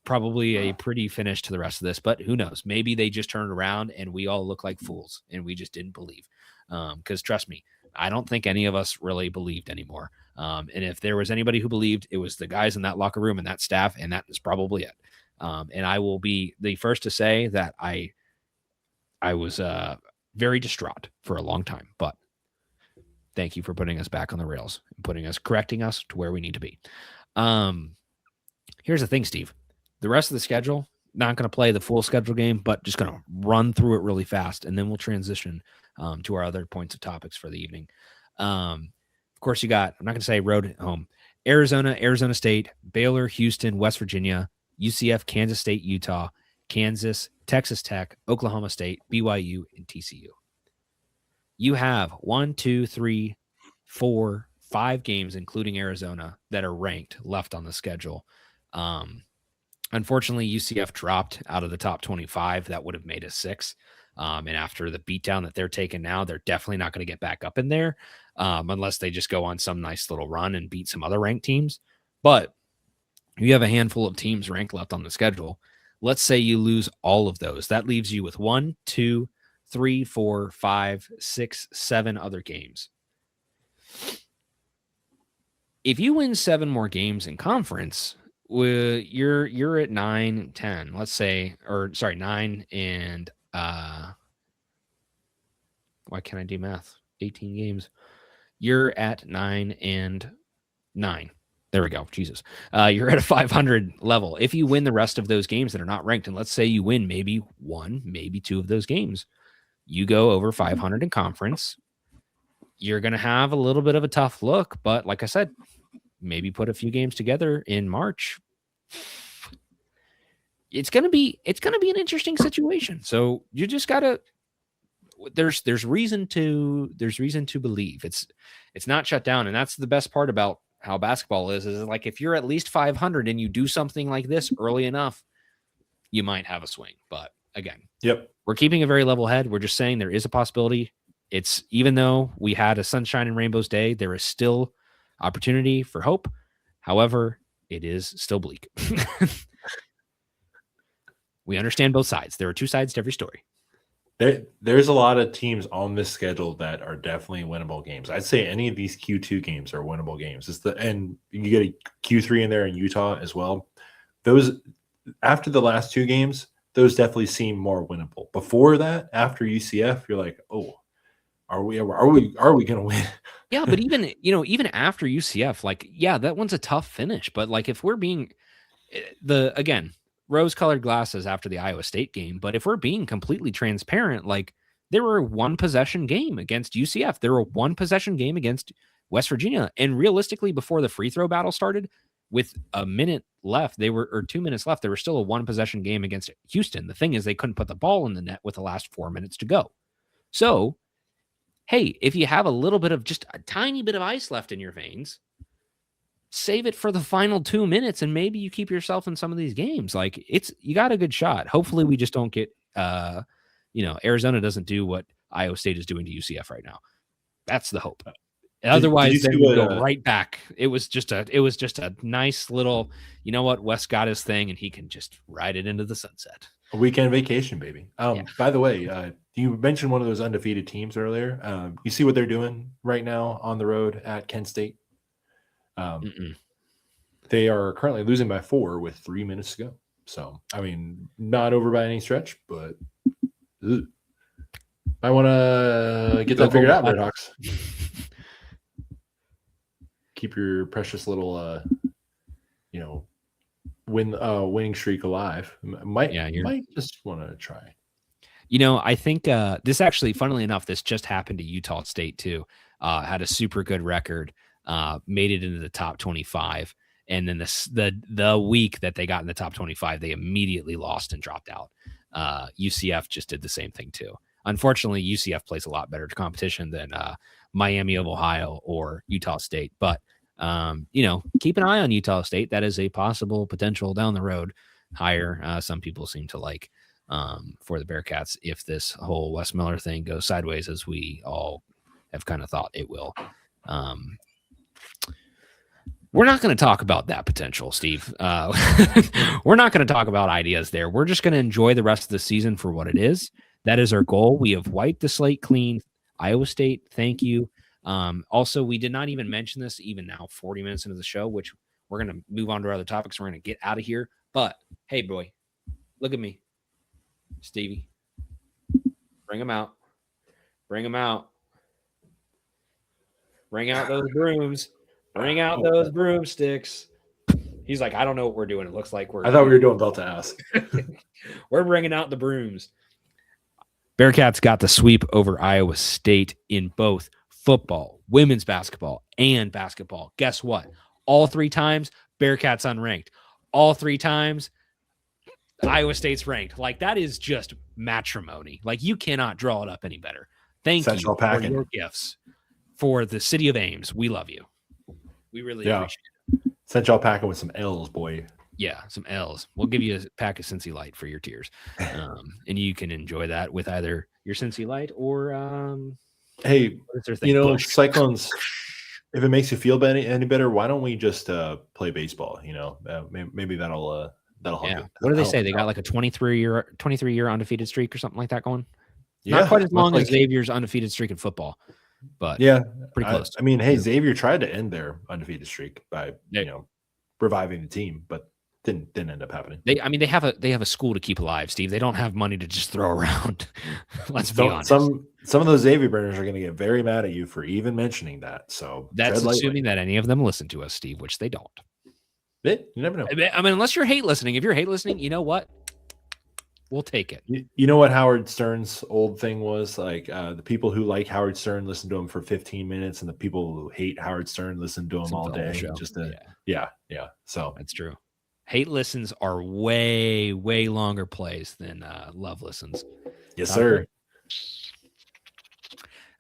probably a pretty finish to the rest of this, but who knows? Maybe they just turned around and we all look like fools and we just didn't believe. Because trust me, I don't think any of us really believed anymore. And if there was anybody who believed, it was the guys in that locker room and that staff, and that is probably it. And I will be the first to say that I was very distraught for a long time, but thank you for putting us back on the rails and correcting us to where we need to be. Here's the thing, Steve. The rest of the schedule, not going to play the full schedule game, but just going to run through it really fast, and then we'll transition to our other points of topics for the evening. Of course, you got, I'm not going to say road at home, Arizona, Arizona State, Baylor, Houston, West Virginia, UCF, Kansas State, Utah, Kansas, Texas Tech, Oklahoma State, BYU, and TCU. You have 1, 2, 3, 4, 5 games, including Arizona, that are ranked left on the schedule. Unfortunately, UCF dropped out of the top 25. That would have made a 6. And after the beatdown that they're taking now, they're definitely not going to get back up in there unless they just go on some nice little run and beat some other ranked teams. But you have a handful of teams ranked left on the schedule. Let's say you lose all of those. That leaves you with 1, 2, 3, 4, 5, 6, 7 other games. If you win 7 more games in conference, you're at 9, 10. Let's say, or sorry, 9 and why can't I do math? 18 games. You're at 9 and 9. There we go. Jesus. You're at a 500 level. If you win the rest of those games that are not ranked, and let's say you win maybe 1, maybe 2 of those games, you go over 500 in conference. You're going to have a little bit of a tough look, but like I said, maybe put a few games together in March. It's going to be an interesting situation. So you just got to, there's reason to believe it's not shut down. And that's the best part about how basketball is like, if you're at least 500 and you do something like this early enough, you might have a swing. But again, we're keeping a very level head. We're just saying there is a possibility. It's, even though we had a sunshine and rainbows day, there is still opportunity for hope. However, it is still bleak. We understand both sides. There are 2 sides to every story. There's a lot of teams on this schedule that are definitely winnable games. I'd say any of these Q2 games are winnable games. And you get a Q3 in there in Utah as well. Those, after the last 2 games, those definitely seem more winnable. Before that, after UCF, you're like, oh, are we going to win? Yeah, but even after UCF, like, yeah, that one's a tough finish. But like, if we're being again, rose-colored glasses after the Iowa State game, but if we're being completely transparent, like, there were a 1-possession game against UCF. There were a 1-possession game against West Virginia. And realistically, before the free throw battle started, with a minute left, or 2 minutes left, there was still a 1-possession game against Houston. The thing is, they couldn't put the ball in the net with the last 4 minutes to go. So, hey, if you have a little bit of, just a tiny bit of ice left in your veins, save it for the final 2 minutes, and maybe you keep yourself in some of these games. Like, you got a good shot. Hopefully we just don't get, Arizona doesn't do what Iowa State is doing to UCF right now. That's the hope. Otherwise, then we go right back. It was just a nice little, you know what, Wes got his thing, and he can just ride it into the sunset. A weekend vacation, baby. By the way, you mentioned one of those undefeated teams earlier. You see what they're doing right now on the road at Kent State? They are currently losing by 4 with 3 minutes to go. So, I mean, not over by any stretch, but I want to get that figured out, Redhawks. Keep your precious little, winning streak alive. Might just want to try. I think this actually, funnily enough, this just happened to Utah State too. Had a super good record, made it into the top 25, and then the week that they got in the top 25, they immediately lost and dropped out. UCF just did the same thing too. Unfortunately, UCF plays a lot better competition than Miami of Ohio or Utah State, but Keep an eye on Utah State. That is a possible potential down the road hire. Some people seem to like for the Bearcats if this whole Wes Miller thing goes sideways, as we all have kind of thought it will. We're not going to talk about that potential, Steve. We're not going to talk about ideas there. We're just going to enjoy the rest of the season for what it is. That is our goal. We have wiped the slate clean. Iowa State, thank you. Also, we did not even mention this even now, 40 minutes into the show, which we're going to move on to our other topics. We're going to get out of here. But, hey, boy, look at me. Stevie, bring them out. Bring them out. Bring out those brooms. Bring out those broomsticks. He's like, I don't know what we're doing. It looks like I thought we were doing belt to ass. We're bringing out the brooms. Bearcats got the sweep over Iowa State in both football, women's basketball, and basketball. Guess what? All 3 times, Bearcats unranked. All 3 times, Iowa State's ranked. Like, that is just matrimony. Like, you cannot draw it up any better. Thank Central you packing. for your gifts for the city of Ames. We love you. We really appreciate it. Sent y'all packing with some L's, boy. Yeah, some L's. We'll give you a pack of Cincy Light for your tears. And you can enjoy that with either your Cincy Light or hey, Cyclones, if it makes you feel any better, why don't we just play baseball? Maybe that'll help. Yeah. What do they say? They got like a 23-year undefeated streak or something like that going? Yeah, not quite as long as Xavier's undefeated streak in football, but yeah, pretty close. I mean, hey, Xavier tried to end their undefeated streak by reviving the team, but didn't end up happening. They have a school to keep alive, Steve. They don't have money to just throw around. Let's be honest. Some of those Xavier burners are going to get very mad at you for even mentioning that. So that's assuming that any of them listen to us, Steve, which they don't. You never know. I mean, unless you're hate listening. If you're hate listening, you know what? We'll take it. You know what Howard Stern's old thing was? Like the people who like Howard Stern listen to him for 15 minutes, and the people who hate Howard Stern listen to him all day. Yeah. So that's true. Hate listens are way, way longer plays than love listens. Yes, sir.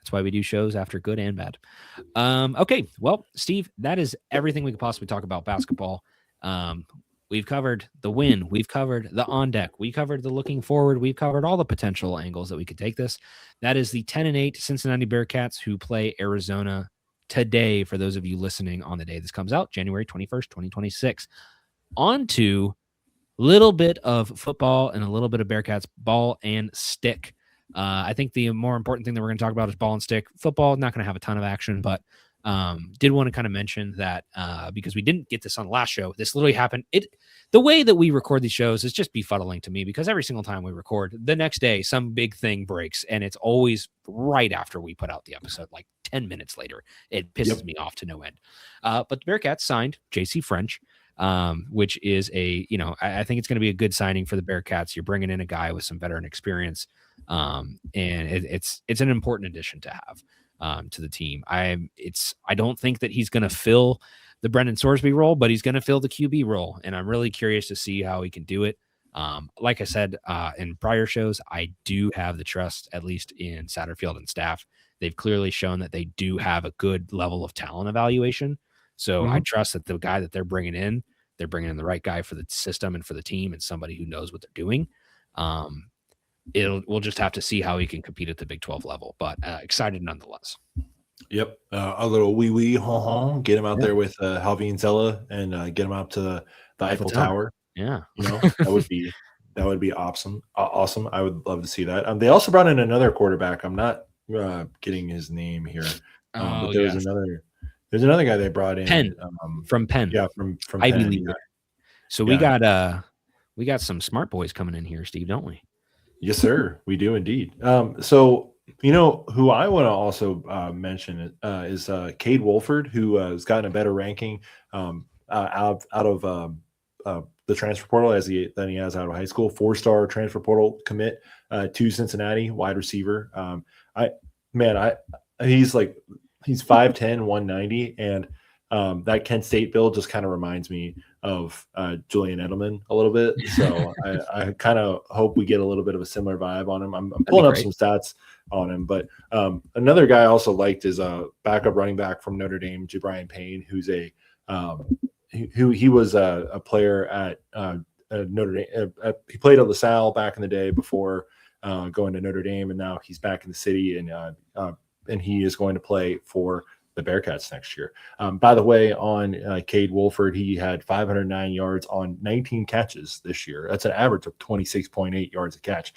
That's why we do shows after good and bad. Okay, well, Steve, that is everything we could possibly talk about basketball. We've covered the win. We've covered the on deck. We covered the looking forward. We've covered all the potential angles that we could take this. That is the 10-8 Cincinnati Bearcats who play Arizona today. For those of you listening on the day this comes out, January 21st, 2026. On to a little bit of football and a little bit of Bearcats ball and stick. I think the more important thing that we're going to talk about is ball and stick. Football, not going to have a ton of action, but did want to kind of mention that because we didn't get this on the last show. This literally happened. The way that we record these shows is just befuddling to me because every single time we record, the next day some big thing breaks, and it's always right after we put out the episode, like 10 minutes later. It pisses me off to no end. But the Bearcats signed J.C. French, which is I think it's going to be a good signing for the Bearcats. You're bringing in a guy with some veteran experience, and it's an important addition to have to the team. I don't think that he's going to fill the Brendan Sorsby role, but he's going to fill the QB role, and I'm really curious to see how he can do it. Like I said in prior shows, I do have the trust, at least in Satterfield and staff. They've clearly shown that they do have a good level of talent evaluation. So I trust that the guy that they're bringing in the right guy for the system and for the team, and somebody who knows what they're doing. We'll just have to see how he can compete at the Big 12 level, but excited nonetheless. Yep. A little get him out there with Halvin Zella and get him up to the Eiffel Tower. Yeah. That would be awesome. Awesome. I would love to see that. They also brought in another quarterback. I'm not getting his name here. But there's another guy they brought in. Penn. From Penn. Yeah, from Ivy Penn. League. Yeah. So we got some smart boys coming in here, Steve, don't we? Yes, sir. We do indeed. So who I want to also mention is Cade Wolford, who has gotten a better ranking out of the transfer portal than he has out of high school. 4-star transfer portal commit to Cincinnati, wide receiver. He's 5'10", 190, and that Kent State build just kind of reminds me of Julian Edelman a little bit. So I kind of hope we get a little bit of a similar vibe on him. I'm pulling up some stats on him, but another guy I also liked is a backup running back from Notre Dame, Jabrian Payne, who's he was a player at Notre Dame. He played at LaSalle back in the day before going to Notre Dame, and now he's back in the city, and he is going to play for the Bearcats next year. By the way, on Cade Wolford, he had 509 yards on 19 catches this year. That's an average of 26.8 yards a catch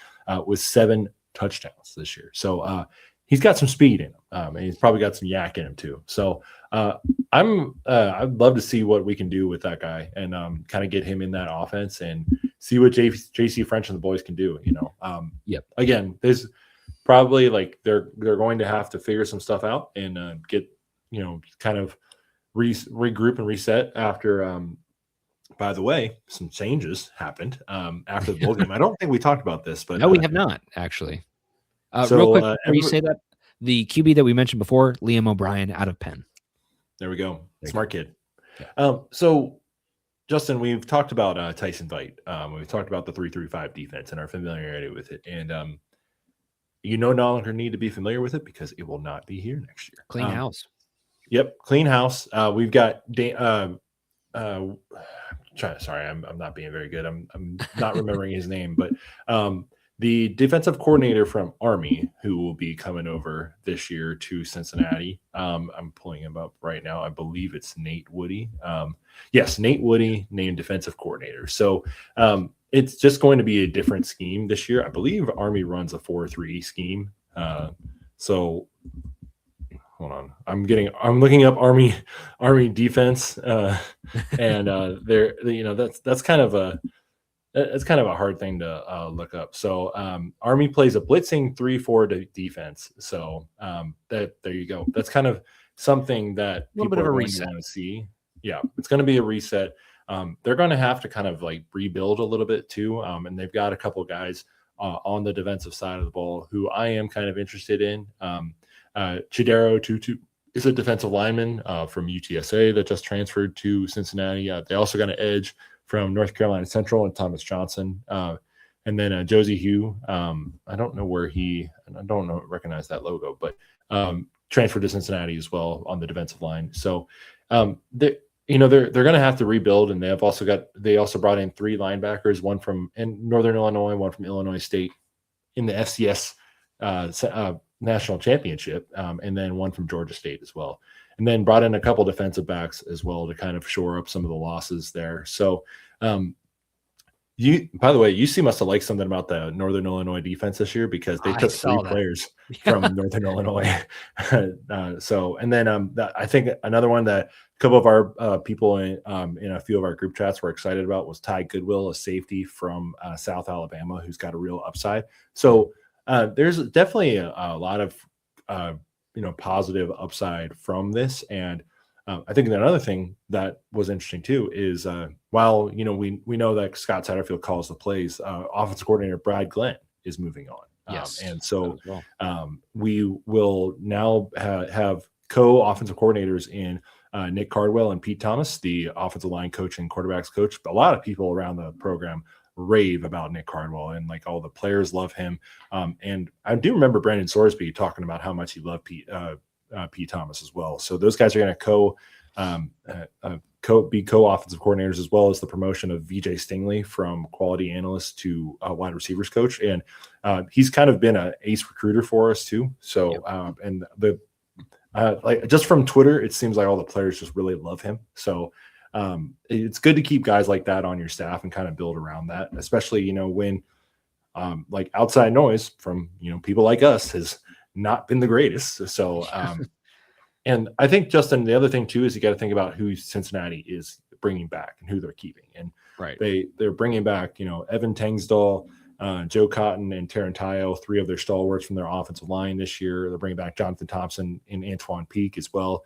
with 7 touchdowns this year. So he's got some speed in him, and he's probably got some yak in him too. So I'd love to see what we can do with that guy and kind of get him in that offense and see what JC French and the boys can do. Again, there's probably like they're going to have to figure some stuff out and get kind of regroup and reset after. By the way, some changes happened after the bowl game. I don't think we talked about this, but no, we have not actually. Real quick, before you say that, the QB that we mentioned before, Liam O'Brien out of Penn. There we go. Smart kid. Yeah. So, Justin, we've talked about Tyson Veit. We've talked about the 3-3-5 defense and our familiarity with it. And no longer need to be familiar with it because it will not be here next year. Clean house. Yep, clean house. We've got sorry, I'm not being very good. I'm not remembering his name, but the defensive coordinator from Army, who will be coming over this year to Cincinnati. I'm pulling him up right now. I believe it's Nate Woody. Yes, Nate Woody named defensive coordinator. So it's just going to be a different scheme this year. I believe Army runs a 4-3 scheme. So hold on. I'm looking up Army defense. And that's kind of a hard thing to look up. So Army plays a blitzing 3-4 defense. So there you go. That's kind of something that people are going to want to see. Yeah, it's going to be a reset. They're going to have to kind of like rebuild a little bit too. And they've got a couple of guys on the defensive side of the ball who I am kind of interested in. Chidero Tutu is a defensive lineman from UTSA that just transferred to Cincinnati. They also got an edge from North Carolina Central and Thomas Johnson. And then Josie Hugh. I don't know recognize that logo, but transferred to Cincinnati as well on the defensive line. So they're going to have to rebuild, and they also brought in 3 linebackers, one from Northern Illinois, one from Illinois State in the FCS national championship, and then one from Georgia State as well. And then brought in a couple defensive backs as well to kind of shore up some of the losses there. So by the way, UC must have liked something about the Northern Illinois defense this year because they took 3 players from Northern Illinois. And then I think another one that a couple of our people in a few of our group chats were excited about was Ty Goodwill, a safety from South Alabama, who's got a real upside. So there's definitely a lot of positive upside from this. And I think another thing that was interesting too is while we know that Scott Satterfield calls the plays, offensive coordinator Brad Glenn is moving on. Yes, and so we will now have co-offensive coordinators in Nick Cardwell and Pete Thomas, the offensive line coach and quarterbacks coach. A lot of people around the program rave about Nick Cardwell, and like all the players love him. And I do remember Brandon Sorsby talking about how much he loved Pete Thomas as well. So those guys are going to be co-offensive coordinators, as well as the promotion of VJ Stingley from quality analyst to wide receivers coach. And he's kind of been an ace recruiter for us too. So, and like just from Twitter, it seems like all the players just really love him. So it's good to keep guys like that on your staff and kind of build around that, especially, when like outside noise from, people like us has not been the greatest. So, and I think, Justin, the other thing too is you got to think about who Cincinnati is bringing back and who they're keeping. And they're bringing back, Evan Tengsdahl, Joe Cotton, and Tarantayo, 3 of their stalwarts from their offensive line this year. They're bringing back Jonathan Thompson and Antoine Peak as well.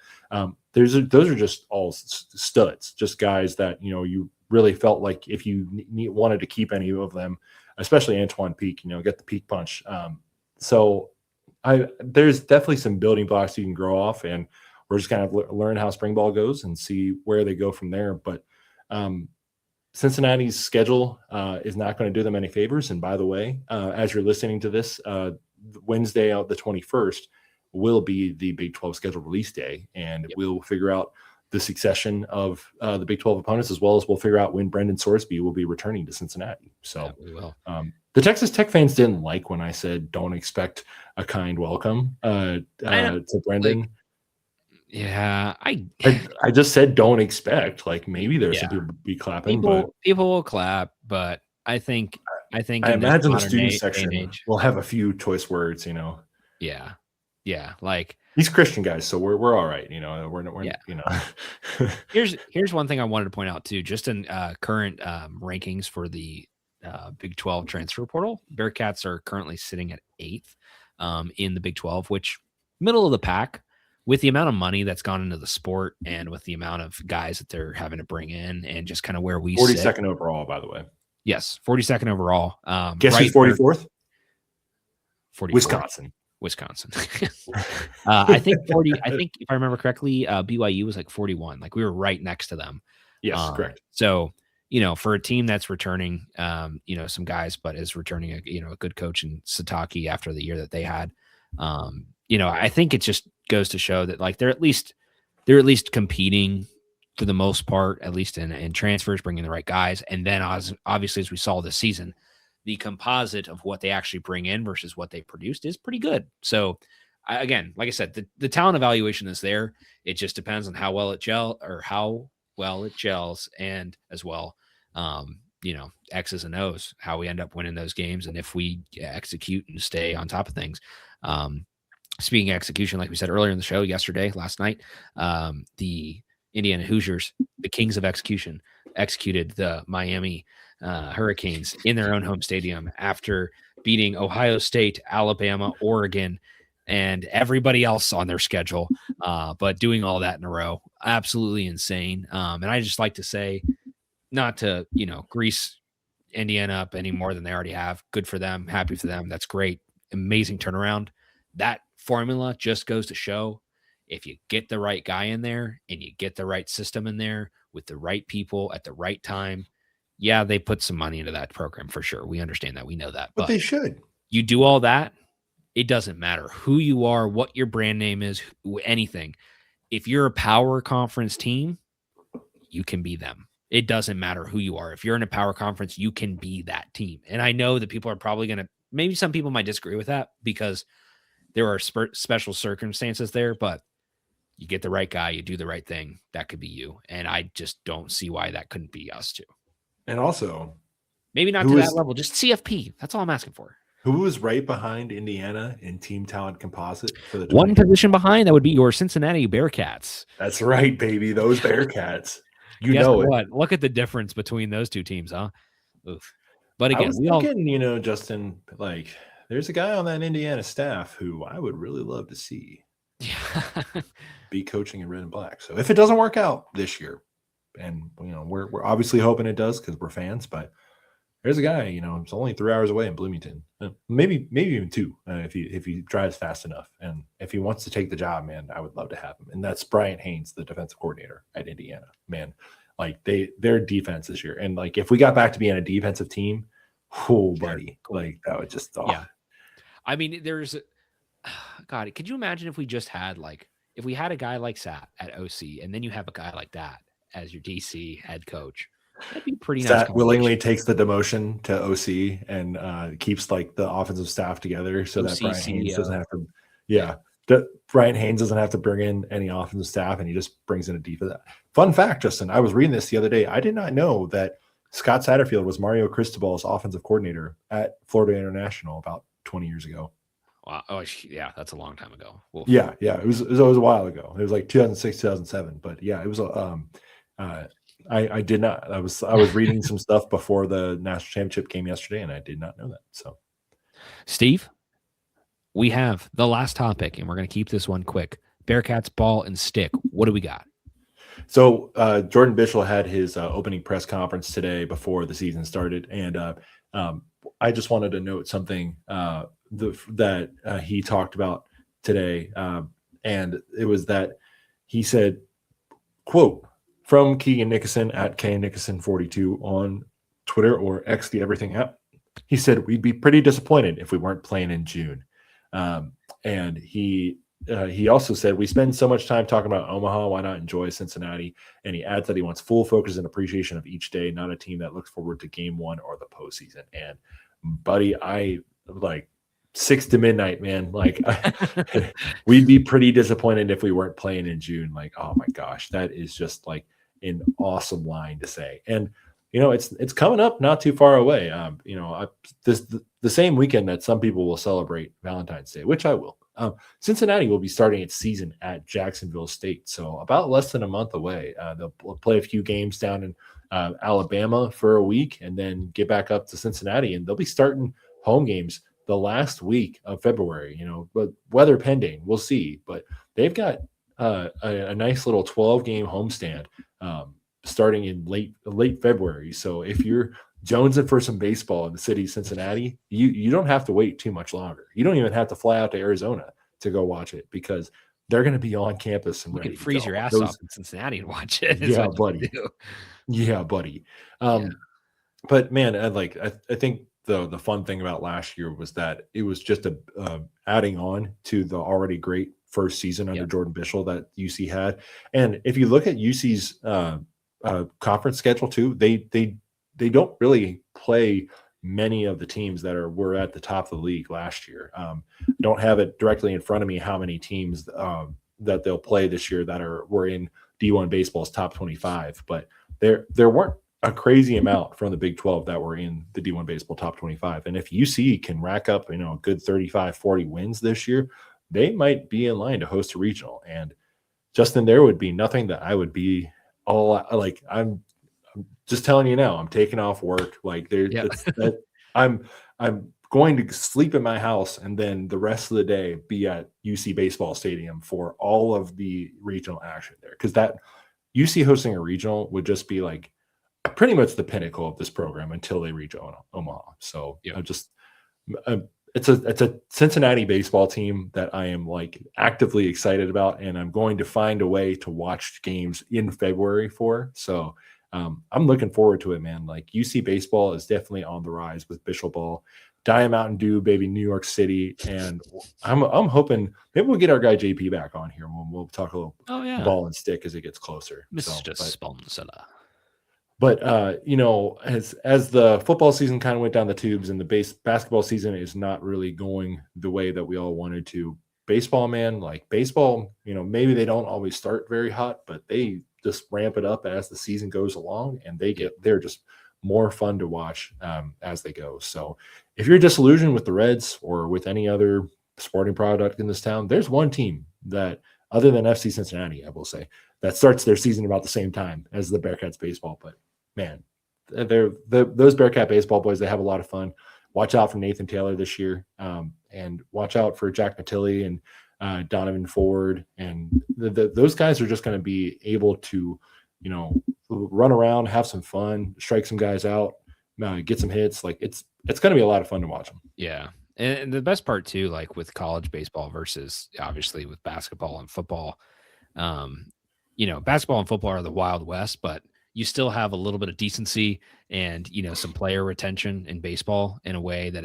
Those are just all studs, just guys that, you really felt like if you wanted to keep any of them, especially Antoine Peak, get the Peak punch. So there's definitely some building blocks you can grow off, and we're just kind of learn how spring ball goes and see where they go from there. But Cincinnati's schedule is not going to do them any favors. And by the way, as you're listening to this, Wednesday of the 21st will be the Big 12 schedule release day, and we'll figure out the succession of the Big 12 opponents, as well as we'll figure out when Brendan Sorsby will be returning to Cincinnati. So we will. The Texas Tech fans didn't like when I said don't expect a kind welcome to Brendan. I just said don't expect. Like maybe there's some people be clapping, people will clap, but I think I imagine the student section will have a few choice words, Yeah, like these Christian guys, so we're all right, we're Here's one thing I wanted to point out too, just in current rankings for the Big 12 transfer portal. Bearcats are currently sitting at 8th in the Big 12, which middle of the pack with the amount of money that's gone into the sport and with the amount of guys that they're having to bring in and just kind of where we 42nd overall, by the way. Yes, 42nd overall. Guess who's 44th? 44th. Wisconsin. I think if I remember correctly, BYU was like 41. Like we were right next to them. Yes, correct. So, for a team that's returning, some guys, but is returning a good coach in Sataki after the year that they had. I think it just goes to show that like they're at least competing for the most part, at least in transfers, bringing the right guys. And then obviously, as we saw this season, the composite of what they actually bring in versus what they produced is pretty good. So again, like I said, the talent evaluation is there. It just depends on how well it gels, and as well, X's and O's, how we end up winning those games. And if we execute and stay on top of things, speaking of execution, like we said earlier in the show last night, the Indiana Hoosiers, the kings of execution, executed the Miami Hurricanes in their own home stadium after beating Ohio State, Alabama, Oregon, and everybody else on their schedule, but doing all that in a row. Absolutely insane. And I just like to say, not to, grease Indiana up any more than they already have. Good for them. Happy for them. That's great. Amazing turnaround. That formula just goes to show if you get the right guy in there and you get the right system in there with the right people at the right time, yeah, they put some money into that program for sure. We understand that. We know that. But they should. You do all that, it doesn't matter who you are, what your brand name is, anything. If you're a power conference team, you can be them. It doesn't matter who you are. If you're in a power conference, you can be that team. And I know that people are probably going to, maybe some people might disagree with that because there are special circumstances there, but you get the right guy, you do the right thing, that could be you. And I just don't see why that couldn't be us too. And also, maybe not to that level, just CFP. That's all I'm asking for. Who was right behind Indiana in team talent composite for the one position behind? That would be your Cincinnati Bearcats. That's right, baby. Those Bearcats. Guess what? Look at the difference between those two teams, huh? Oof. But again, Justin, like there's a guy on that Indiana staff who I would really love to see be coaching in red and black. So if it doesn't work out this year, and we're obviously hoping it does because we're fans, but there's a guy, it's only 3 hours away in Bloomington, maybe even 2 if he drives fast enough, and if he wants to take the job, man, I would love to have him. And that's Bryant Haynes, the defensive coordinator at Indiana. Man, like their defense this year, and like if we got back to being a defensive team, buddy, like that would just yeah. I mean, God, could you imagine if we just had if we had a guy like Sat at OC, and then you have a guy like that as your DC head coach? That'd be pretty nice. Sat willingly takes the demotion to OC and keeps like the offensive staff together so that Bryant Haynes doesn't have to. Yeah, that Bryant Haynes doesn't have to bring in any offensive staff, and he just brings in a defense. Fun fact, Justin, I was reading this the other day. I did not know that Scott Satterfield was Mario Cristobal's offensive coordinator at Florida International about 20 years ago. Wow. Oh, yeah, that's a long time ago. Wolf. Yeah, it was a while ago. It was like 2006, 2007. But yeah, it was I did not. I was reading some stuff before the national championship game yesterday, and I did not know that. So, Steve, we have the last topic, and we're going to keep this one quick. Bearcats ball and stick. What do we got? So Jordan Bischel had his opening press conference today before the season started, and I just wanted to note something that he talked about today, and it was that he said, quote, from Keegan Nickerson at KNickerson42 on Twitter or X, the everything app. He said, we'd be pretty disappointed if we weren't playing in June. And he also said, we spend so much time talking about Omaha. Why not enjoy Cincinnati? And he adds that he wants full focus and appreciation of each day, not a team that looks forward to game one or the postseason. And buddy, I like 6 to midnight, man. Like we'd be pretty disappointed if we weren't playing in June. Like, oh my gosh, that is just like an awesome line to say. And it's coming up not too far away. The same weekend that some people will celebrate Valentine's Day, which I will. Cincinnati will be starting its season at Jacksonville State, so about less than a month away. They'll play a few games down in Alabama for a week, and then get back up to Cincinnati, and they'll be starting home games the last week of February. But weather pending, we'll see. But they've got a nice little 12-game homestand starting in late February. So if you're jonesing for some baseball in the city of Cincinnati, you don't have to wait too much longer. You don't even have to fly out to Arizona to go watch it, because they're going to be on campus and you ready can to freeze go. your ass off in Cincinnati and watch it. Yeah, buddy. Yeah, buddy. But man, I think the fun thing about last year was that it was just adding on to the already great first season under Jordan Bischel that UC had. And if you look at UC's conference schedule too, they don't really play many of the teams that were at the top of the league last year. Don't have it directly in front of me how many teams that they'll play this year that were in D1 baseball's top 25, but there weren't a crazy amount from the Big 12 that were in the D1 baseball top 25. And if UC can rack up, a good 35, 40 wins this year, they might be in line to host a regional. And Justin, there would be nothing that I would be I'm just telling you now, I'm taking off work. I'm going to sleep in my house and then the rest of the day be at UC Baseball Stadium for all of the regional action there. Because that UC hosting a regional would just be like pretty much the pinnacle of this program until they reach Omaha. So it's a Cincinnati baseball team that I am actively excited about, and I'm going to find a way to watch games in February for. So I'm looking forward to it, man. UC baseball is definitely on the rise with Bishop Ball, Diet Mountain Dew, baby, New York City, and I'm hoping maybe we'll get our guy JP back on here when we'll talk a little ball and stick as it gets closer. Mr. Sponsor. But as the football season kind of went down the tubes and the basketball season is not really going the way that we all wanted to, baseball, man, baseball, maybe they don't always start very hot, but they just ramp it up as the season goes along, and they're just more fun to watch as they go. So if you're disillusioned with the Reds or with any other sporting product in this town, there's one team that, other than FC Cincinnati, I will say, that starts their season about the same time as the Bearcats baseball. But man, those Bearcat baseball boys, they have a lot of fun. Watch out for Nathan Taylor this year, and watch out for Jack Matilli and Donovan Ford. And those guys are just going to be able to, run around, have some fun, strike some guys out, get some hits. It's going to be a lot of fun to watch them. Yeah. And the best part too, with college baseball versus obviously with basketball and football, basketball and football are the Wild West, but you still have a little bit of decency and, some player retention in baseball in a way that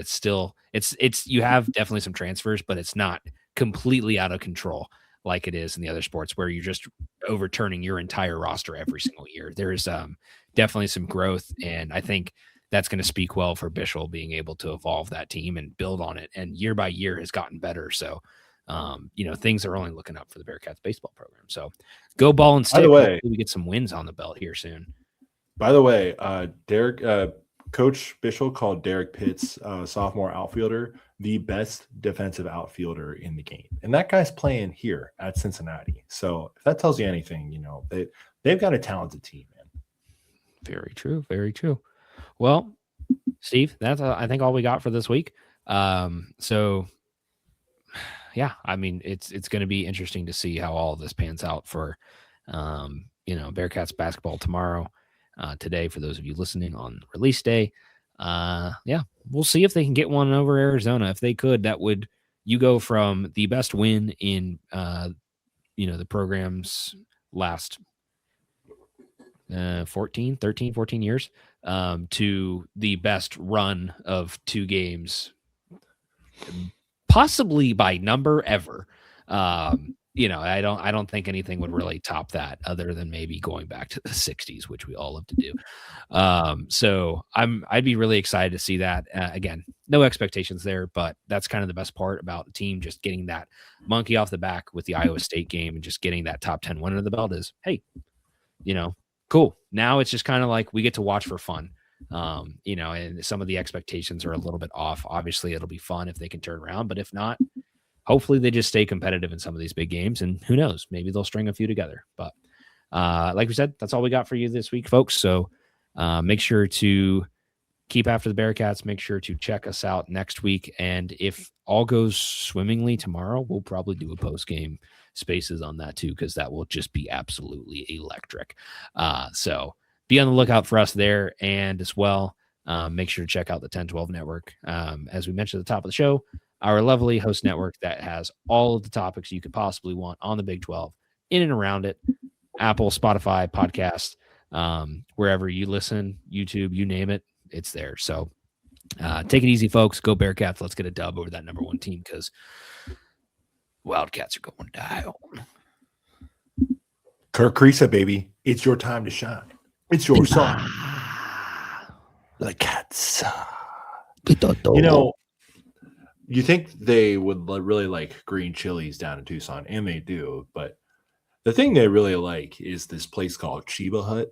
you have definitely some transfers, but it's not completely out of control like it is in the other sports where you're just overturning your entire roster every single year. There's definitely some growth, and I think that's going to speak well for Bischel being able to evolve that team and build on it. And year by year has gotten better. So, things are only looking up for the Bearcats baseball program. So go ball and stick. Hopefully we get some wins on the belt here soon. By the way, Coach Bischel called Derek Pitts, sophomore outfielder, the best defensive outfielder in the game. And that guy's playing here at Cincinnati. So if that tells you anything, they've got a talented team, man. Very true. Very true. Well, Steve, that's I think all we got for this week. So yeah, I mean, it's going to be interesting to see how all of this pans out for, Bearcats basketball tomorrow, today, for those of you listening on release day. Yeah, we'll see if they can get one over Arizona. If they could, you go from the best win in the program's last 13, 14 years to the best run of 2 games, possibly by number ever. I don't think anything would really top that other than maybe going back to the 60s, which we all love to do. So I'd be really excited to see that. Again, no expectations there, but that's kind of the best part about the team just getting that monkey off the back with the Iowa State game and just getting that top 10 win under the belt is, hey, cool. Now it's just kind of like we get to watch for fun. And some of the expectations are a little bit off. Obviously, it'll be fun if they can turn around, but if not, hopefully they just stay competitive in some of these big games, and who knows, maybe they'll string a few together. But like we said, that's all we got for you this week, folks. So make sure to keep after the Bearcats. Make sure to check us out next week. And if all goes swimmingly tomorrow, we'll probably do a post-game spaces on that too, because that will just be absolutely electric. So be on the lookout for us there. And as well, make sure to check out the 1012 network. As we mentioned at the top of the show, our lovely host network that has all of the topics you could possibly want on the Big 12 in and around it. Apple, Spotify, podcast, wherever you listen, YouTube, you name it, it's there. So take it easy, folks. Go Bearcats. Let's get a dub over that number 1 team, because Wildcats are going down. Kirk Creesa, baby. It's your time to shine. It's your song. The cats. You think they would really like green chilies down in Tucson, and they do. But the thing they really like is this place called Chiba Hut.